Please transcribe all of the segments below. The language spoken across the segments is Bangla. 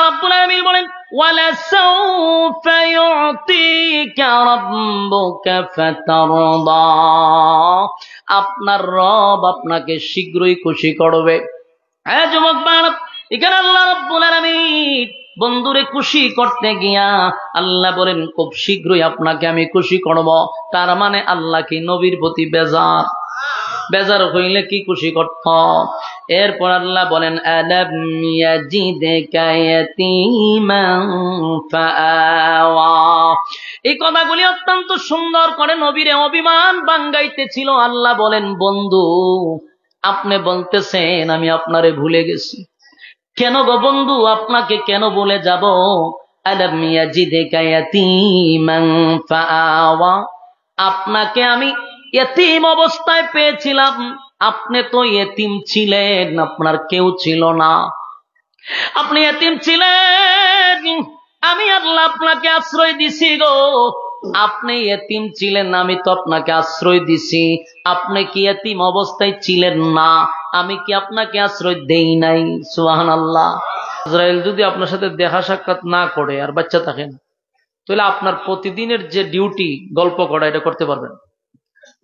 রাব্বুল আলামিন বলেন ওয়ালাসাউফা ইউতিকা রাব্বুকা ফাতারদা, আপনার রব আপনাকে শীঘ্রই খুশি করবে। হ্যাঁ যুবক বাড়া, এখানে আল্লাহ রাব্বুল আলামিন বন্ধুরে খুশি করতে গিয়া আল্লাহ বলেন খুব শীঘ্রই আপনাকে আমি খুশি করব। তার মানে আল্লাহ কি নবীর প্রতি বেজার? বেজার হইলে কি খুশি করত? এরপর আল্লাহ বলেন আলাম ইয়াজিদকা ইয়াতীমান ফাআওয়া। এই কথাগুলি অত্যন্ত সুন্দর করে নবীরে অভিমান ভাঙাইতেছিল। আল্লাহ বলেন বন্ধু আপনি বলতেছেন আমি আপনারে ভুলে গেছি, কেন গো বন্ধু আপনাকে কেন ভুলে যাব? আলাম ইয়াজিদকা ইয়াতীমান ফাআওয়া, আপনাকে আমি ইতিম অবস্থায় পেয়েছিলাম, আপনি তো ইতিম ছিলেন, আপনার কেউ ছিল না, আপনি ইতিম ছিলেন, আমি আল্লাহ আপনাকে আশ্রয় দিছি গো। আপনি ইতিম ছিলেন, আমি তো আপনাকে আশ্রয় দিছি। আপনি কি ইতিম অবস্থায় ছিলেন না? আমি কি আপনাকে আশ্রয় দেই নাই? সুবহানাল্লাহ। ইসরায়েল যদি আপনার সাথে দেখা সাক্ষাৎ না করে আর বাচ্চা থাকেন, তাহলে আপনার প্রতিদিনের যে ডিউটি গল্প করা এটা করতে পারবেন।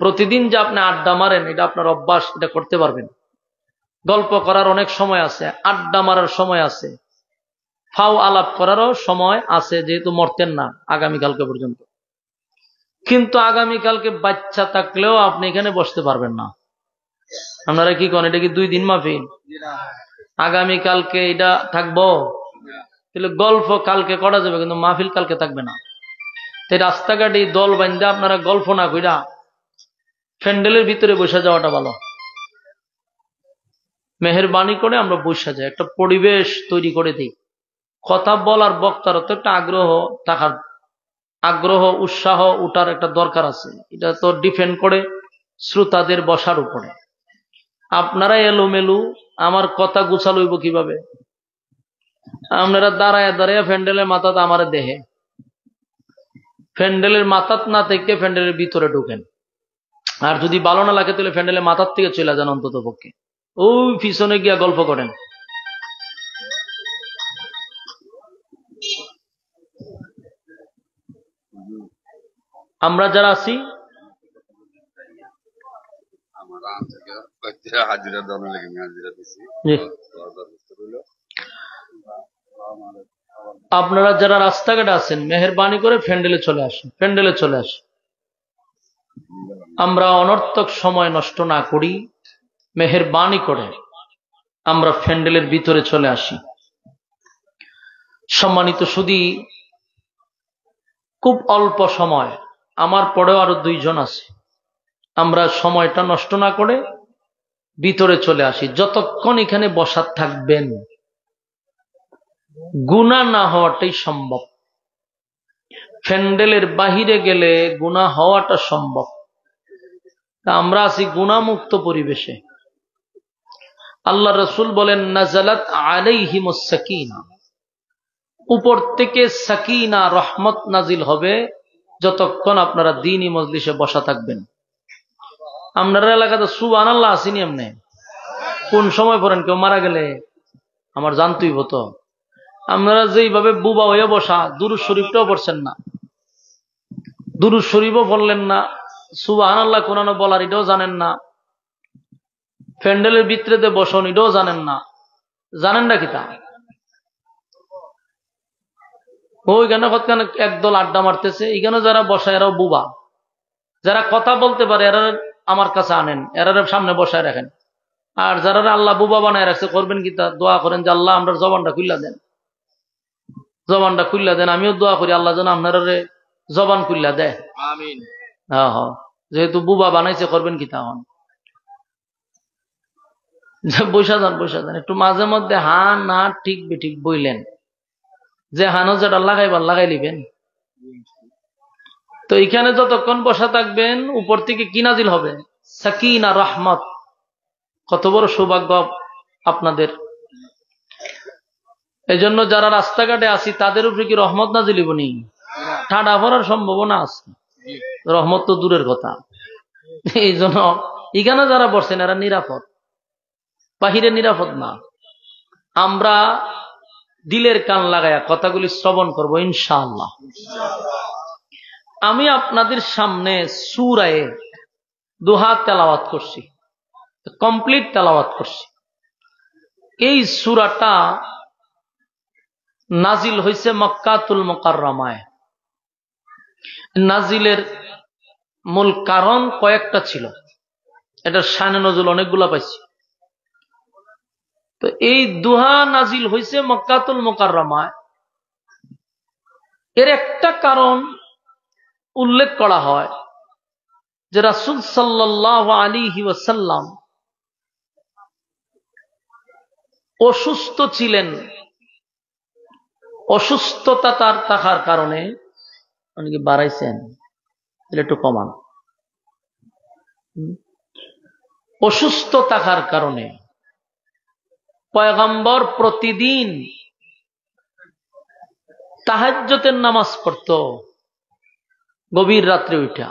প্রতিদিন যে আপনি আড্ডা মারেন এটা আপনার অভ্যাস, এটা করতে পারবেন। গল্প করার অনেক সময় আছে, আড্ডা মারার সময় আছে, ফাও আলাপ করারও সময় আছে, যেহেতু মরতেন না আগামীকালকে পর্যন্ত। কিন্তু আগামীকালকে বাচ্চা থাকলেও আপনি এখানে বসতে পারবেন না। আপনারা কি করেন? এটা কি 2 দিন মাহফিল? আগামীকালকে এটা থাকবো, তাহলে গল্প কালকে করা যাবে, কিন্তু মাহফিল কালকে থাকবে না। তাই রাস্তাঘাটে দল বান্ধে আপনারা গল্প না কইরা প্যান্ডেলের ভিতরে বসে যাওয়াটা ভালো। মেহেরবানি করে আমরা বসে যাই, একটা পরিবেশ তৈরি করে দিই। কথা বলার বক্তার তো একটা আগ্রহ উৎসাহ উঠার একটা দরকার আছে। এটা তো ডিপেন্ড করে শ্রোতাদের বসার উপরে। আপনারা এলোমেলু, আমার কথা গুছাল হইব কিভাবে? আপনারা দাঁড়ায় দাঁড়ায় প্যান্ডেলের মাথাতে আমার দেহে, প্যান্ডেলের মাথাত না থেকে প্যান্ডেলের ভিতরে ঢুকেন। আর যদি ভালো না লাগে তাহলে প্যান্ডেলের মাথার থেকে চলে যান অন্তত পক্ষে, ওই পিছনে গিয়া গল্প করেন। আমরা যারা আছি আপনারা যারা রাস্তাঘাটে আছেন মেহেরবানি করে প্যান্ডেলে চলে আসেন, প্যান্ডেলে চলে আসেন। আমরা অনর্থক সময় নষ্ট না করি, মেহেরবানি করে আমরা প্যান্ডেলের ভিতরে চলে আসি। সম্মানিত সুধী, খুব অল্প সময়, আমার পরেও আরো 2 জন আছে, আমরা সময়টা নষ্ট না করে ভিতরে চলে আসি। যতক্ষণ এখানে বসা থাকবেন গুনাহ না হওয়াটাই সম্ভব। প্যান্ডেলের বাহিরে গেলে গুনাহ হওয়াটা সম্ভব। আমরা আছি গুনাহমুক্ত পরিবেশে। আল্লাহ রাসূল বলেন নাযালাত আলাইহিমুস সাকিনা, উপর থেকে সাকিনা রহমত নাজিল হবে যতক্ষণ আপনারা দ্বীনি মজলিসে বসা থাকবেন। আপনার এলাকাতে সুবহানাল্লাহ আসেনি? এমনি কোন সময় পড়েন? কেউ মারা গেলে আমার জানতেই হতো। আপনারা যেইভাবে বুবা হয়ে বসা, দুরূদ শরীফটাও পড়ছেন না, দুরূদ শরীফও পড়লেন না, সুবহানাল্লাহ কোরআন বলার এটাও জানেন না, প্যান্ডেলের ভিতরেতে বসন এটাও জানেন না। জানেন না কি তা? ওইখানে কতখানে একদল আড্ডা মারতেছে, এখানে যারা বসা এরাও বুবা। যারা কথা বলতে পারে এরা আমার কাছে আনেন, এরা সামনে বসায় রাখেন। আর যারা আল্লাহ বুবা বানায় রাখছে করবেন কি তা? দোয়া করেন যে আল্লাহ আমরা জবানটা খুল্লা দেন, জবানটা খুল্লা দেন। আমিও দোয়া করি আল্লাহ যেন আপনারা জবান খুল্লা দেয়। আমিন। হ্যাঁ, যেহেতু বুবা বানাইছে করবেন কি তা? বৈশা যান, বৈশা যান। একটু মাঝে মধ্যে হা না ঠিক বেঠিক বইলেন, যে হানো যেটা লাগাইবার লাগাই লিবেন। তো এখানে যতক্ষণ বসা থাকবেন উপর থেকে কি নাজিল হবে? সাকিনা রহমত। কত বড় সৌভাগ্য আপনাদের। এই জন্য যারা রাস্তাঘাটে আছি তাদের উপরে কি রহমত নাজিল হইবনি? ঠাডা পড়ার সম্ভাবনা আছে, রহমত তো দূরের কথা। এই জন্য এখানে যারা বসছেন এরা নিরাপদ, বাহিরে নিরাপদ না। আমরা দিলের কান লাগায়া কথাগুলি শ্রবণ করব ইনশাআল্লাহ। আমি আপনাদের সামনে সূরায়ে দুহা তেলাওয়াত করছি, কমপ্লিট তেলাওয়াত করছি। এই সূরাটা নাজিল হয়েছে মক্কাতুল মুকাররমায়। নাজিলের মূল কারণ কয়েকটা ছিল, এটার শানে নজুল অনেকগুলা পাইছি। তো এই দুহা নাজিল হয়েছে মক্কাতুল মুকাররমায়। এর একটা কারণ উল্লেখ করা হয় যে রাসূল সাল্লাল্লাহু আলাইহি ওয়াসাল্লাম অসুস্থ ছিলেন। অসুস্থতা তার থাকার কারণে অনেকে বাড়াইছেন, একটু কমান। অসুস্থ থাকার কারণে পয়গম্বর প্রতিদিন তাহাজ্জুদের নামাজ পড়তো গভীর রাত্রে উঠা।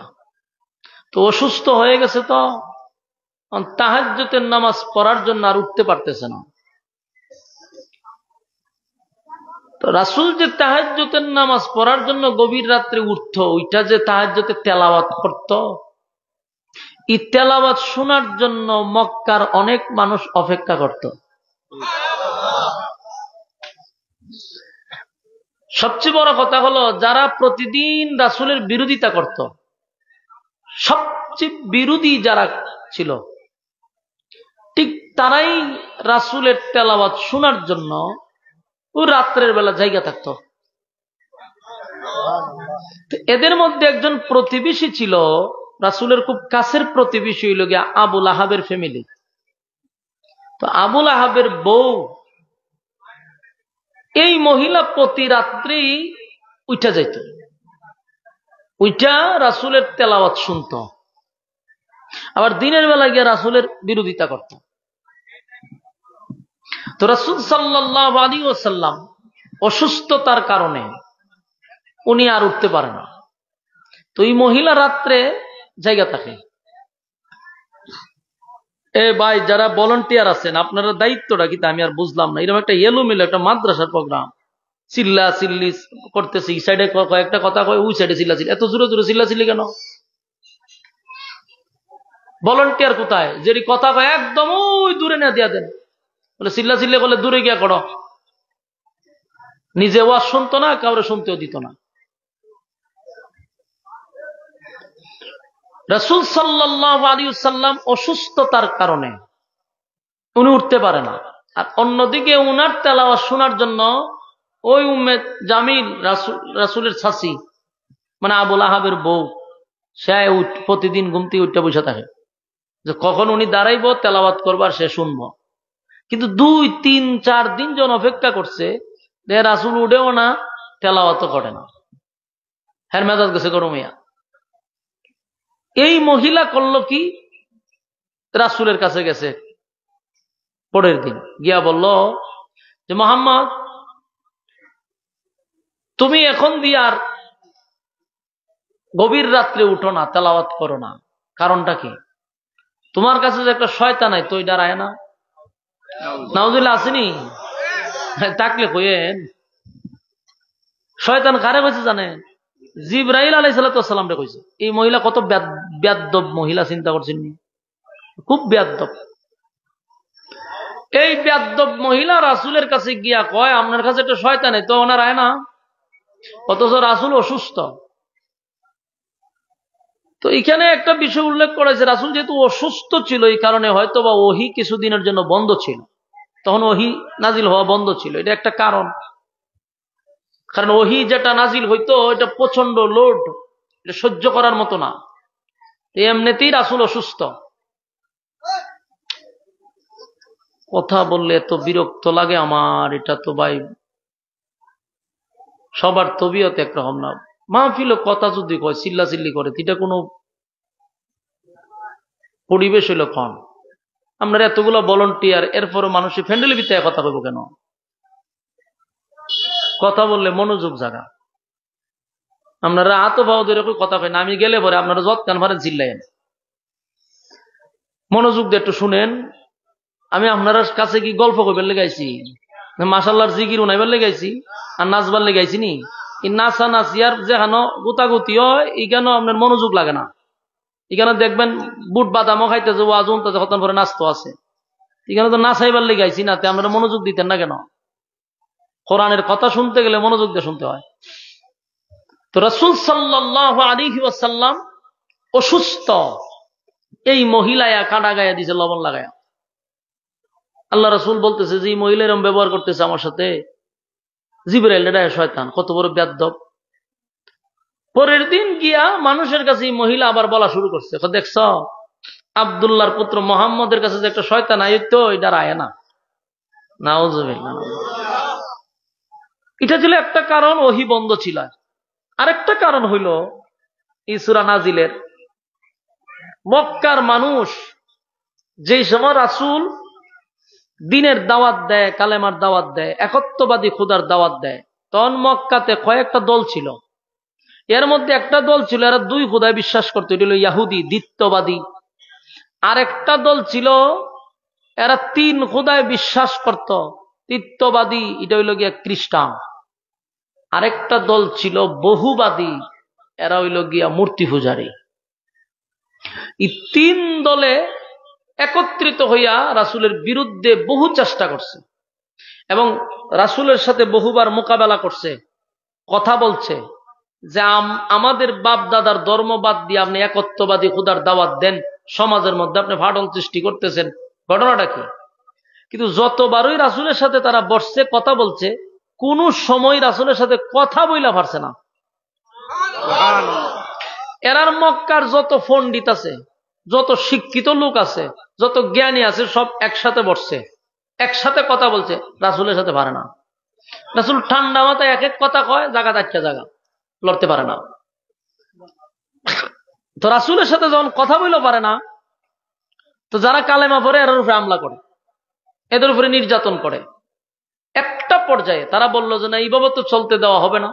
তো অসুস্থ হয়ে গেছে, তো তাহাজ্জুদের নামাজ পড়ার জন্য আর উঠতে পারতেছে না। তো রাসূল যে তাহাজ্জুদের নামাজ পড়ার জন্য গভীর রাত্রে উঠতো, ওইটা যে তাহাজ্জুদের তেলাওয়াত করত, এই তেলাওয়াত শোনার জন্য মক্কার অনেক মানুষ অপেক্ষা করত। সবচেয়ে বড় কথা হলো, যারা প্রতিদিন রাসূলের বিরোধিতা করত, সবচেয়ে বিরোধী যারা ছিল, ঠিক তারাই রাসূলের তেলাওয়াত শোনার জন্য ও রাত্রের বেলা জায়গা থাকত। এদের মধ্যে একজন প্রতিবেশী ছিল, রাসূলের খুব কাছের প্রতিবেশী, হইল গিয়া আবুল আহাবের ফ্যামিলি। তো আবুল আহাবের বউ, এই মহিলা প্রতি রাত্রি উঠা যাইত, উঠা রাসূলের তেলাওয়াত শুনত, আবার দিনের বেলা গিয়া রাসূলের বিরোধিতা করত। তো রাসূল সাল্লাল্লাহু আলাইহি ওয়াসাল্লাম অসুস্থতার কারণে উনি আর উঠতে পারে না। তো এই মহিলা রাত্রে জায়গা থাকে। এ ভাই, যারা ভলান্টিয়ার আছেন, আপনারা দায়িত্বটা কি আমি আর বুঝলাম না। এরকম একটা এলোমেলো একটা মাদ্রাসার প্রোগ্রাম, চিল্লা চিল্লি করতেছে, এই সাইডে কয়েকটা কথা কয়, ওই সাইডে চিল্লা চিল্লি, এত জোরে জোরে চিল্লা চিল্লি কেন? ভলান্টিয়ার কোথায়? যে কথা কয় একদম ওই দূরে না দিয়া দেন, বলে চিল্লা চিল্লি করলে দূরে গিয়া করো। নিজে ওয়াজ শুনতো না, কাউরে শুনতেও দিত না। রাসূল সাল্লাল্লাহু আলাইহি ওয়াসাল্লাম অসুস্থতার কারণে উনি উঠতে পারে না। আর অন্যদিকে উনার তেলাওয়াত শোনার জন্য ওই উম্মে জামিল, রাসূলের চাচী, মানে আবুল আহাবের বউ, সে প্রতিদিন ঘুম থেকে উঠে বসে থাকে যে কখন উনি দাঁড়াইব, তেলাওয়াত করবো আর সে শুনবো। কিন্তু 2, 3, 4 দিন যখন অপেক্ষা করছে, রাসূল উঠেও না, তেলাওয়াতও করে না, হ্যাঁ মেজাজ গেছে গরমিয়া। এই মহিলা করল কি, রাসূলের কাছে গেছে পরের দিন, গিয়া বলল যে মুহাম্মদ, তুমি এখন দিয়ে আর গভীর রাত্রে উঠো না, তেলাওয়াত করো না, কারণটা কি? তোমার কাছে যে একটা শয়তান নাই, তো দাঁড়ায় না, নাউজুবিল্লাহ আসেনি, থাকলে কইেন। শয়তান কারে কইছে জানেন? জিবরাইল আলাইহিস সালাম রে কইছে। এই মহিলা কত বেয়াদব মহিলা, চিন্তা করছেন? খুব বেয়াদব। এই বেয়াদব মহিলা রাসূলের কাছে গিয়া কয়, আপনার কাছে একটা শয়তান নাই, তো ওনার আয় না, অথচ রাসূল অসুস্থ। তো এখানে একটা বিষয় উল্লেখ করেছে, রাসূল যেহেতু অসুস্থ ছিল, এই কারণে হয়তো বা ওহী কিছুদিনের জন্য বন্ধ ছিল, তখন ওহী নাজিল হওয়া বন্ধ ছিল, এটা একটা কারণ। কারণ ওহী যেটা নাজিল হইতো, এটা প্রচন্ড লোড, এটা সহ্য করার মতো না। এমনিতেই রাসূল অসুস্থ। কথা বললে এত বিরক্ত লাগে আমার, এটা তো ভাই সবার তবিয়ত একরকম না। মাহফিলে কথা যদি কয়, চিল্লা চিল্লি করে, এটা কোনো পরিবেশ হইল কন? আপনার এতগুলো ভলান্টিয়ার, এরপরে মানুষের ফ্যান্ডেলের ভিতরে কথা বলবো কেন? কথা বললে মনোযোগ জাগা। আপনারা হাত ভাও ধরে কথা কয় না, আমি গেলে পরে আপনারা যত কান ভারেন চিল্লাইন। মনোযোগ দিয়ে একটু শুনেন। আমি আপনার কাছে কি গল্প করবেন লেগাইছি? মাশাআল্লাহর জিকির উনাইবার লেগাইছি আর নাচবার লেগাইছি নি। নাচা নাচিয়ার যেখানে গুতাগুতি হয় এখানে আপনার মনোযোগ লাগে না। এখানে দেখবেন বুট বাদামও খাইতেছে ওয়াজ উনতেছে হতন করে নাচতো আছে। এখানে তো নাচাইবার লেগাইছি না, আপনারা মনোযোগ দিতেন না কেন? কোরআনের কথা শুনতে গেলে মনোযোগ দিয়ে শুনতে হয়। তো রাসূল সাল্লাল্লাহু আলাইহি ওয়াসাল্লাম অসুস্থ, এই মহিলায়া কাঁটা গায়ে দিছে লবণ লাগায়া। আল্লাহ রাসূল বলতেছে যে এই মহিলা এরকম ব্যবহার করতেছে আমার সাথে, জিবরাইল এটা শয়তান, কত বড় বেয়াদব। পরের দিন গিয়া মানুষের কাছে এই মহিলা আবার বলা শুরু করছে, দেখছ আব্দুল্লাহর পুত্র মোহাম্মদের কাছে যে একটা শয়তান আয়ত্ত এটা আয় না। নাউজুবিল্লাহ। এটা ছিল একটা কারণ, ওহী বন্ধ ছিল। আরেকটা কারণ হইল এই সূরা নাজিলের, মক্কার মানুষ যেই সময় রাসূল দিনের দাওয়াত দেয়, কালেমার দাওয়াত দেয়, একত্ববাদী খোদার দাওয়াত দেয়, তখন মক্কাতে কয়েকটা দল ছিল। এর মধ্যে একটা দল ছিল এরা দুই খোদায় বিশ্বাস করতো, এটা হলো ইয়াহুদি, দ্বিত্ববাদী। আরেকটা দল ছিল এরা তিন খোদায় বিশ্বাস করত, তৃত্ববাদী, এটা হইল গিয়া খ্রিস্টান। আরেকটা দল ছিল বহুবাদী, এরা হইল গিয়া মূর্তি পূজারী। এই তিন দলে একত্রিত হইয়া রাসূলের বিরুদ্ধে বহু চেষ্টা করছে এবং রাসূলের সাথে বহুবার মোকাবেলা করছে, কথা বলছে যে আমাদের বাপ দাদার ধর্ম বাদ দিয়ে আপনি একত্ববাদী খোদার দাওয়াত দেন, সমাজের মধ্যে আপনি ফাটল সৃষ্টি করতেছেন, ঘটনাটা কি? কিন্তু যতবারই রাসূলের সাথে তারা বসছে, কথা বলছে, কোন সময় রাসূলের সাথে কথা বইলা পারছে না। এরার মক্কার যত পণ্ডিত আছে, যত শিক্ষিত লোক আছে, যত জ্ঞানী আছে, সব একসাথে বসছে, একসাথে কথা বলছে, রাসূলের সাথে পারে না। রাসূল ঠান্ডা মাথায় এক এক কথা কয়, জায়গা যাচ্ছে জায়গা লড়তে পারে না। তো রাসূলের সাথে যখন কথা বইলেও পারে না, তো যারা কালেমা পড়ে এর উপরে হামলা করে, এদের উপরে নির্যাতন করে। একটা পর্যায়ে তারা বলল যে না, এইভাবে তো চলতে দেওয়া হবে না,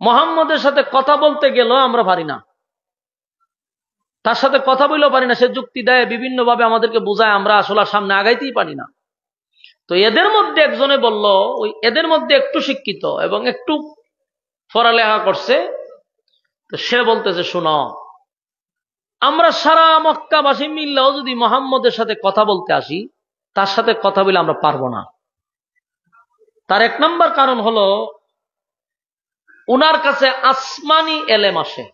মুহাম্মদের সাথে কথা বলতে গেলেও আমরা পারি না, তার সাথে কথা বললেও পারি না, সে যুক্তি দেয় বিভিন্ন ভাবে আমাদেরকে বোঝায়, আমরা আসলে সামনে আগাইতেই পারি না। তো এদের মধ্যে একজনে বলল, ওই এদের মধ্যে একটু শিক্ষিত এবং একটু পড়ালেখা করছে, তো সে বলতেছে শোনো, আমরা সারা মক্কাবাসী মিললেও যদি মুহাম্মদের সাথে কথা বলতে আসি, তার সাথে কথা বলে আমরা পারবো না। তার এক নম্বর কারণ হলো ওনার কাছে আসমানি এলেম আসে।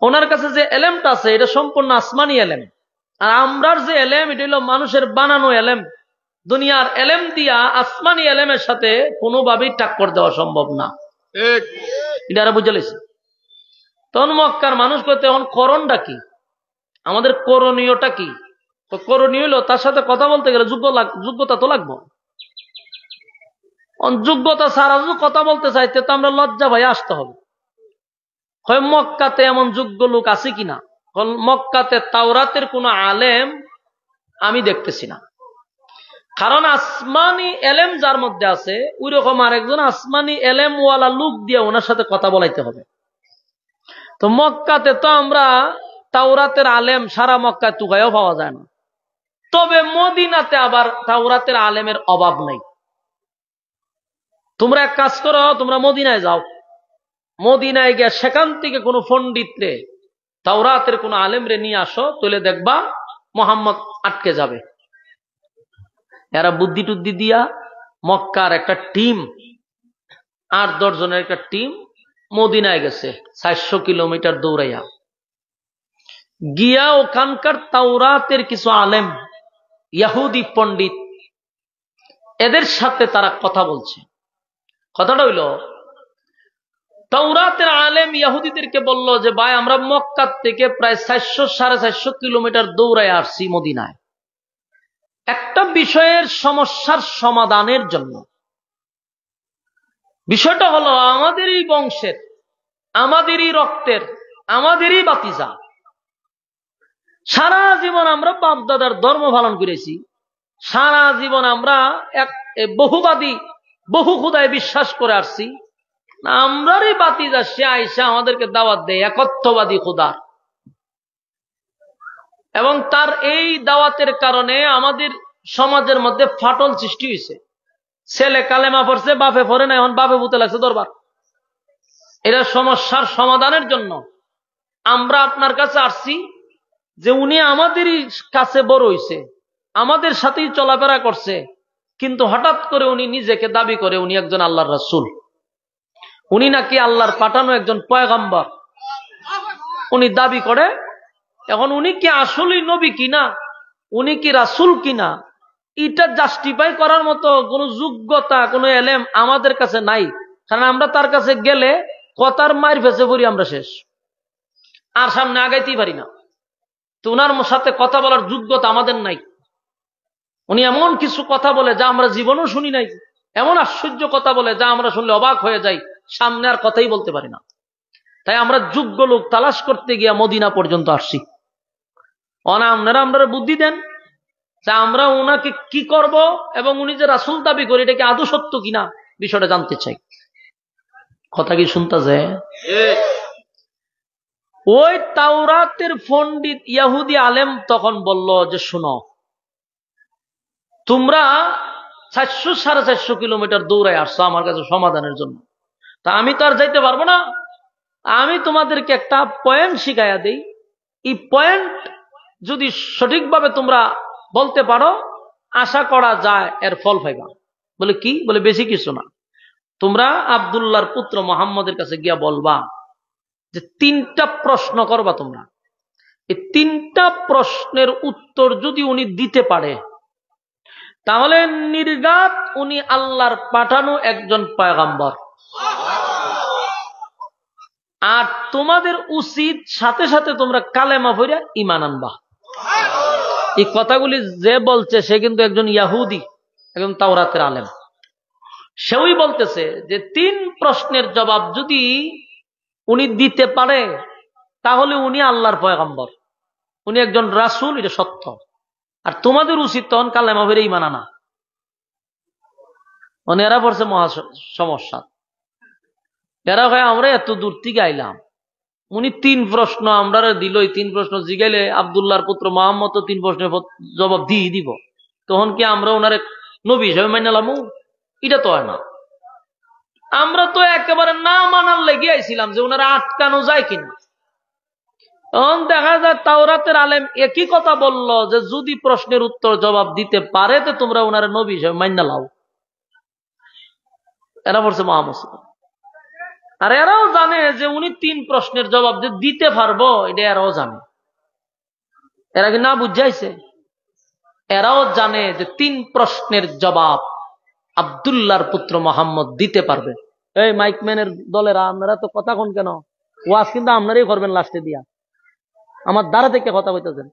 ওনার কাছে যে এলেমটা আছে এটা সম্পূর্ণ আসমানি এলেম, আর আমরার যে এলেম এটা হলো মানুষের বানানো এলেম। দুনিয়ার এলেম দিয়া আসমানি এলেমের সাথে কোনোভাবেই টাক্কর দেওয়া সম্ভব না। এটা বুঝে লেছে। তখন মক্কার মানুষ করতে, এখন করণটা কি, আমাদের করণীয়টা কি? তো করণীয় হলো তার সাথে কথা বলতে গেলে যোগ্যতা তো লাগবে। যোগ্যতা ছাড়া যদি কথা বলতে চাইতে তো আমরা লজ্জা ভাই আসতে হবে। হয় মক্কাতে এমন যোগ্য লোক আছে কিনা? মক্কাতে তাওরাতের কোন আলেম আমি দেখতেছি না, কারণ আসমানি এলেম যার মধ্যে আছে ওই রকম আরেকজন আসমানি এলেম ওয়ালা লোক দিয়ে ওনার সাথে কথা বলাইতে হবে। তো মক্কাতে তো আমরা তাওরাতের আলেম সারা মক্কায় তুকায়ও পাওয়া যায় না, তবে মদিনাতে আবার তাওরাতের আলেমের অভাব নেই। তোমরা এক কাজ করো, তোমরা মদিনায় যাও, মদিনায় গিয়ে সেখান থেকে কোনো পণ্ডিত রে, তাওরাতের কোনো আলেম রে নিয়ে আসো, তাহলে দেখবা মুহাম্মদ আটকে যাবে। এরা বুদ্ধি টুদ্ধি দিয়া মক্কার একটা টিম, 8-10 জনের একটা টিম মদিনায় গেছে 400 কিলোমিটার দৌড়াইয়া গিয়া, ওখানকার তাওরাতের কিছু আলেম, ইহুদি পণ্ডিত, এদের সাথে তারা কথা বলছে। কথাটা হইল, তাওরাতের আলেম ইহুদিদেরকে বলল যে ভাই, আমরা মক্কা থেকে প্রায় 400-450 কিলোমিটার দৌড়ায় আসছি মদিনায় একটা বিষয়ের সমস্যার সমাধানের জন্য। বিষয়টা হলো আমাদেরই বংশের, আমাদেরই রক্তের, আমাদেরই বাতিজা, সারা জীবন আমরা বাপ দাদার ধর্ম পালন করেছি, সারা জীবন আমরা এক বহুবাদী বহু খোদায় বিশ্বাস করে আসছি, আমরারই বাতিজা সে আইসা আমাদেরকে দাওয়াত দেয় একত্ববাদী খোদা, এবং তার এই দাওয়াতের কারণে আমাদের সমাজের মধ্যে ফাটল সৃষ্টি হয়েছে। ছেলে কালেমা পড়ছে, বাপে পড়ে না, এখন বাপে ভূতে লাগছে দরবার। এটা সমস্যার সমাধানের জন্য আমরা আপনার কাছে আসছি, যে উনি আমাদেরই কাছে বড় হইছে, আমাদের সাথেই চলাফেরা করছে, কিন্তু হঠাৎ করে উনি নিজেকে দাবি করে উনি একজন আল্লাহর রাসূল, উনি নাকি আল্লাহর পাঠানো একজন পয়গম্বর উনি দাবি করে। এখন উনি কি আসলেই নবী কিনা, উনি কি রাসূল কিনা, এটা জাস্টিফাই করার মতো কোনো যোগ্যতা, কোনো এলেম আমাদের কাছে নাই। কারণ আমরা তার কাছে গেলে কথার মার ফেসে পড়ি, আমরা শেষ, আর সামনে আগাইতেই পারি না। তো উনার সাথে কথা বলার যোগ্যতা আমাদের নাই। উনি এমন কিছু কথা বলে যা আমরা জীবনেও শুনি নাই, এমন আশ্চর্য কথা বলে যা আমরা শুনলে অবাক হয়ে যাই, সামনে আর কথাই বলতে পারি না। তাই আমরা যোগ্য লোক তালাশ করতে গিয়ে মদিনা পর্যন্ত আসছি। আপনারা বুদ্ধি দেন যে আমরা ওনাকে কি করব, এবং উনি যে রাসূল দাবি করে এটা কি আদৌ সত্য কিনা, বিষয়টা জানতে চাই। কথা কি শুনতেছে? ওই তাওরাতের পণ্ডিত ইহুদি আলেম তখন বলল যে শোনো, তোমরা 400-450 কিলোমিটার দৌড়ায় আসছো আমার কাছে সমাধানের জন্য, তা আমি তো আর যাইতে পারবো না। আমি তোমাদেরকে একটা পয়েন্ট শিখাইয়া দেই, এই পয়েন্ট যদি সঠিকভাবে তোমরা বলতে পারো, আশা করা যায় এর ফল পাইবা। বলে কি? বলে বেশি কিছু না, তোমরা আব্দুল্লাহর পুত্র মুহাম্মদের কাছে গিয়া বলবা যে 3টা প্রশ্ন করবা তোমরা, এই 3টা প্রশ্নের উত্তর যদি উনি দিতে পারে, তাহলে নির্ঘাত উনি আল্লাহর পাঠানো একজন পয়গম্বর। আর তোমাদের উচিত সাথে সাথে তোমরা কালেমা পড়ে ঈমান আনবা। এই কথাগুলি যে বলছে সে কিন্তু একজন ইহুদি, একজন তাওরাতের আলেম। সেও বলতেছে যে 3 প্রশ্নের জবাব যদি উনি দিতে পারে, তাহলে উনি আল্লাহর পয়গম্বর, উনি একজন রাসূল, এটা সত্য। আর তোমাদের উচিত তখন কালেমা পড়ে ঈমান আনা। মানে এরা পড়ছে মহা সমস্যা। এরা হয় আমরা এত দূর থেকে আইলাম, উনি 3 প্রশ্ন আমরা দিল, 3 প্রশ্ন জিগাইলে আব্দুল্লাহর পুত্র মুহাম্মদ তো 3 প্রশ্নের জবাব দিয়ে দিব, তখন কি আমরা ওনারে নবী হিসেবে মাইনা লামু? এটা তো হয় না। আমরা তো একেবারে না মানার লেগে আইছিলাম যে ওনারা আটকানো যায় কিনা। তখন দেখা যায় তাওরাতের আলেম একই কথা বলল যে যদি প্রশ্নের উত্তর জবাব দিতে পারে তো তোমরা ওনারে নবী হিসেবে মাইনা লাও। এরা বলছে মহামুসলিম। আর এরাও জানে যে উনি 3 প্রশ্নের জবাব যে দিতে পারবো, এটা এরাও জানে। এরা কি না বুঝাইছে? এরাও জানে যে 3 প্রশ্নের জবাব আব্দুল্লাহর পুত্র মুহাম্মদ দিতে পারবে। এই মাইকম্যানের দলেরা, আপনারা তো কথা কোন কেন? ওয়াজ কিন্তু আপনারাই করবেন লাস্টে দিয়া, আমার দ্বারা থেকে কথা বলতেছেন,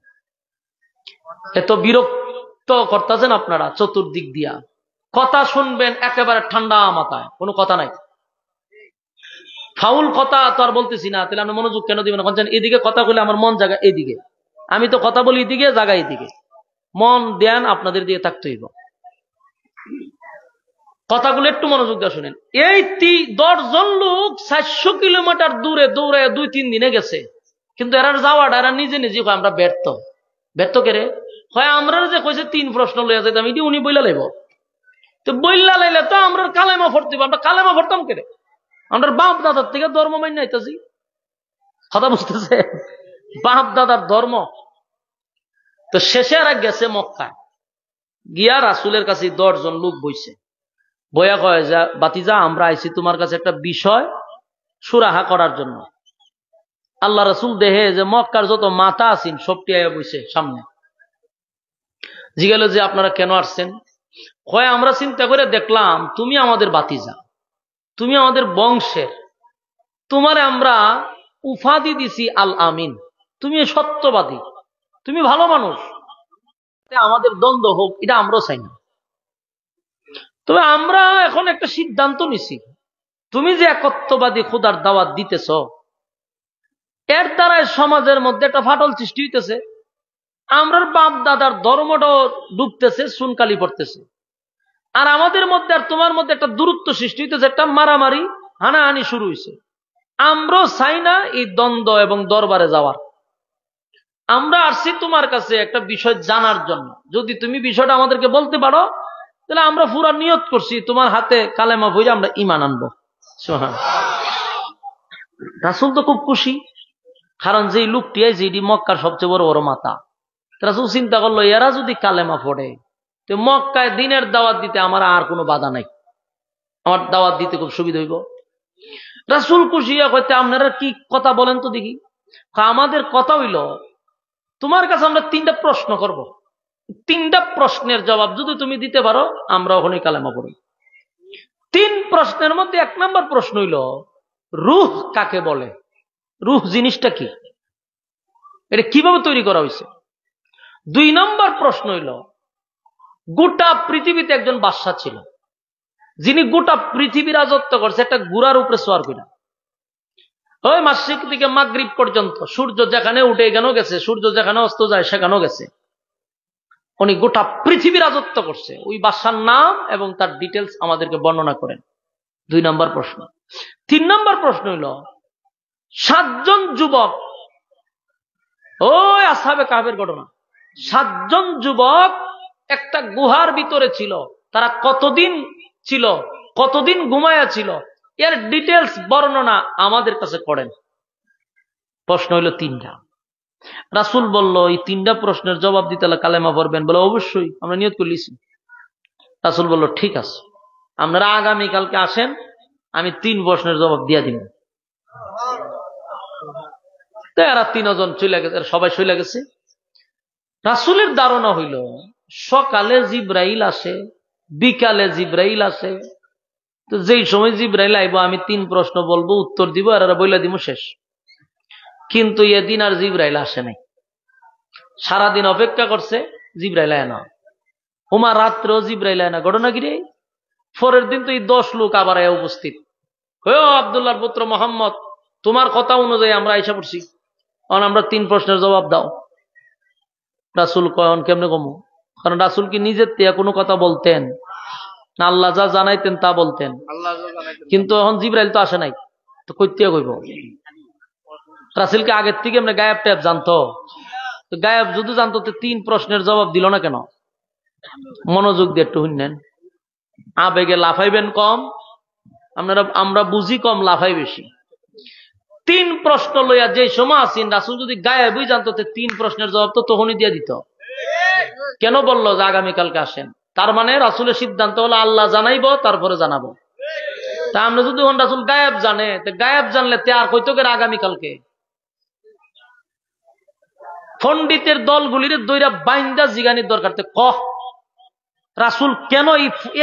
এত বিরক্ত করতেছেন আপনারা চতুর্দিক দিয়া। কথা শুনবেন একেবারে ঠান্ডা মাথায়, কোনো কথা নাই। ফাউল কথা তো আর বলতেছি না, তাহলে আপনি মনোযোগ কেন দিবেন? এদিকে কথা বলে আমার মন জায়গা এদিকে, আমি তো কথা বলি এদিকে, জায়গা এদিকে, মন ধ্যান আপনাদের দিয়ে থাকতে হইব। কথাগুলো একটু মনোযোগ দিয়ে শুনেন। এই 10 জন লোক 400 কিলোমিটার দূরে দৌড়ায় 2-3 দিনে গেছে, কিন্তু এরা যাওয়াটা এরা নিজে নিজে আমরা ব্যর্থ। ব্যর্থ কেরে হয় আমরা যে কইছে 3 প্রশ্ন লইয়া যেতাম, এটি উনি বইলা লাইব, তো বইলা লাইলে তো আমরা কালেমা পড়তে, আমরা কালেমা পড়তাম কেরে? আমরা বাপ দাদার থেকে ধর্ম মান্য আইতাছি। কথা বুঝতেছে? বাপ দাদার ধর্ম। তো শেষে আর গেছে মক্কায় গিয়া রাসূলের কাছে 10 জন লোক বইছে, বইয়া কয় যা বাতিজা, আমরা আইছি তোমার কাছে একটা বিষয় সুরাহা করার জন্য। আল্লাহ রাসূল দেহে যে মক্কার যত মাথা আছেন সবটি আয়া বইছে সামনে। জিজ্ঞাসা যে আপনারা কেন আসছেন? কয় আমরা চিন্তা করে দেখলাম তুমি আমাদের বাতিজা, তুমি আমাদের বংশের, তোমারে আমরা উপাধি দিছি আল আমিন, তুমি সত্যবাদী, তুমি ভালো মানুষ, আমাদের দ্বন্দ্ব হোক এটা আমরাও চাই না। তবে আমরা এখন একটা সিদ্ধান্ত নিছি, তুমি যে একত্ববাদী খোদার দাওয়াত দিতেছ, এর দ্বারা সমাজের মধ্যে একটা ফাটল সৃষ্টি হইতেছে, আমরার বাপ দাদার ধর্মটাও ডুবতেছে, সুনকালি পড়তেছে, আর আমাদের মধ্যে আর তোমার মধ্যে একটা দূরত্ব সৃষ্টি হইতেছে, একটা মারামারি হানাহানি শুরু হয়েছে। আমরাও চাই না এই দ্বন্দ্ব এবং দরবারে যাওয়ার। আমরা আসছি তোমার কাছে একটা বিষয় জানার জন্য, যদি তুমি বিষয়টা আমাদেরকে বলতে পারো তাহলে আমরা পুরা নিয়ত করছি তোমার হাতে কালেমা পড়ে আমরা ঈমান আনবো। রাসূল তো খুব খুশি, কারণ যে লোকটি যেটি মক্কার সবচেয়ে বড় বড় মাথা, রাসূল চিন্তা করলো এরা যদি কালেমা পড়ে তো মক্কায় দিনের দাওয়াত দিতে আমার আর কোনো বাধা নাই, আমার দাওয়াত দিতে খুব সুবিধা হইব। রাসূল খুশি হইতে আপনারা কি কথা বলেন তো দেখি। আমাদের কথা হইল তোমার কাছে আমরা 3টা প্রশ্ন করব, 3টা প্রশ্নের জবাব যদি তুমি দিতে পারো আমরা ওখানে কালেমা পড়ি। 3 প্রশ্নের মধ্যে 1 নম্বর প্রশ্ন হইল রূহ কাকে বলে, রূহ জিনিসটা কি, এটা কিভাবে তৈরি করা হয়েছে। 2 নম্বর প্রশ্ন হইল গোটা পৃথিবীতে একজন বাদশা ছিল যিনি গোটা পৃথিবী রাজত্ব করছে একটা ঘোড়ার উপরে সওয়ার করে, ওই মাশরিক থেকে মাগরিব পর্যন্ত সূর্য যেখানে উঠে এখানেও গেছে, সূর্য যেখানে অস্ত যায় সেখানেও গেছে, উনি গোটা পৃথিবী রাজত্ব করছে। ওই বাদশার নাম এবং তার ডিটেলস আমাদেরকে বর্ণনা করেন। 2 নম্বর প্রশ্ন। 3 নম্বর প্রশ্ন হইল 7 জন যুবক, ওই আসহাবে কাহফের ঘটনা, 7 জন যুবক একটা গুহার ভিতরে ছিল, তারা কতদিন ছিল, কতদিন ঘুমায়া ছিল, এর ডিটেলস বর্ণনা আমাদের কাছে করেন। প্রশ্ন হইল 3টা। রাসূল বলল এই 3টা প্রশ্নের জবাব দিতে হলে কালেমা পড়বেন। বলে অবশ্যই, আমরা নিয়ত করে লিছি। রাসূল বলল ঠিক আছে, আপনারা আগামীকালকে আসেন, আমি 3 প্রশ্নের জবাব দিয়া দিব। তো এরা 3 জন চলে গেছে, সবাই চলে গেছে। রাসূলের ধারণা হইল সকালে জিবরাইল আসে, বিকালে জিবরাইল আসে, তো যেই সময় জিবরাইল আইব আমি 3 প্রশ্ন বলবো, উত্তর দিব, আর এরা বইলা দিব, শেষ। কিন্তু এদিন আর জিবরাইল আসে নাই, সারাদিন অপেক্ষা করছে, জিবরাইল আয় না। হুমা রাত্রেও জিবরাইল আয় না। ঘটনা কি রে? পরের দিন তো এই 10 লোক আবার উপস্থিত। আব্দুল্লাহর পুত্র মোহাম্মদ, তোমার কথা অনুযায়ী আমরা আইসা পড়ছি, আমরা 3 প্রশ্নের জবাব দাও। রাসূল কয়ন কেমনে কমু, কারণ রাসূল কি নিজের থেকে কোনো কথা বলতেন না, আল্লাহ যা জানাইতেন তা বলতেন। কিন্তু এখন জিবরাইল তো আসে নাই, তো কইতে কইব। রাসূলকে আগের থেকে এমনি গায়েব টায়েব জানতো, তো গায়েব যদি জানতো তো 3 প্রশ্নের জবাব দিল না কেন? মনোযোগ দিয়ে একটু শুনেন। আবেগে লাফাইবেন কম, আমরা বুঝি কম, লাফাই বেশি। 3 প্রশ্ন লইয়া যে সময় আসেন, রাসূল যদি গায়েবই জানতো 3 প্রশ্নের জবাব তো তখনই দিয়ে দিত। কেন বললো যে আগামীকালকে আসেন? তার মানে রাসূলের সিদ্ধান্ত হলো আল্লাহ জানাইবো তারপরে জানাবো। তা আমরা যদি রাসূল গায়েব জানে, তো গায়েব জানলে তে আর কইতো করে আগামীকালকে। পণ্ডিতের দলগুলির দইরা বাইন্দা জিগানির দরকার, কহ রাসূল কেন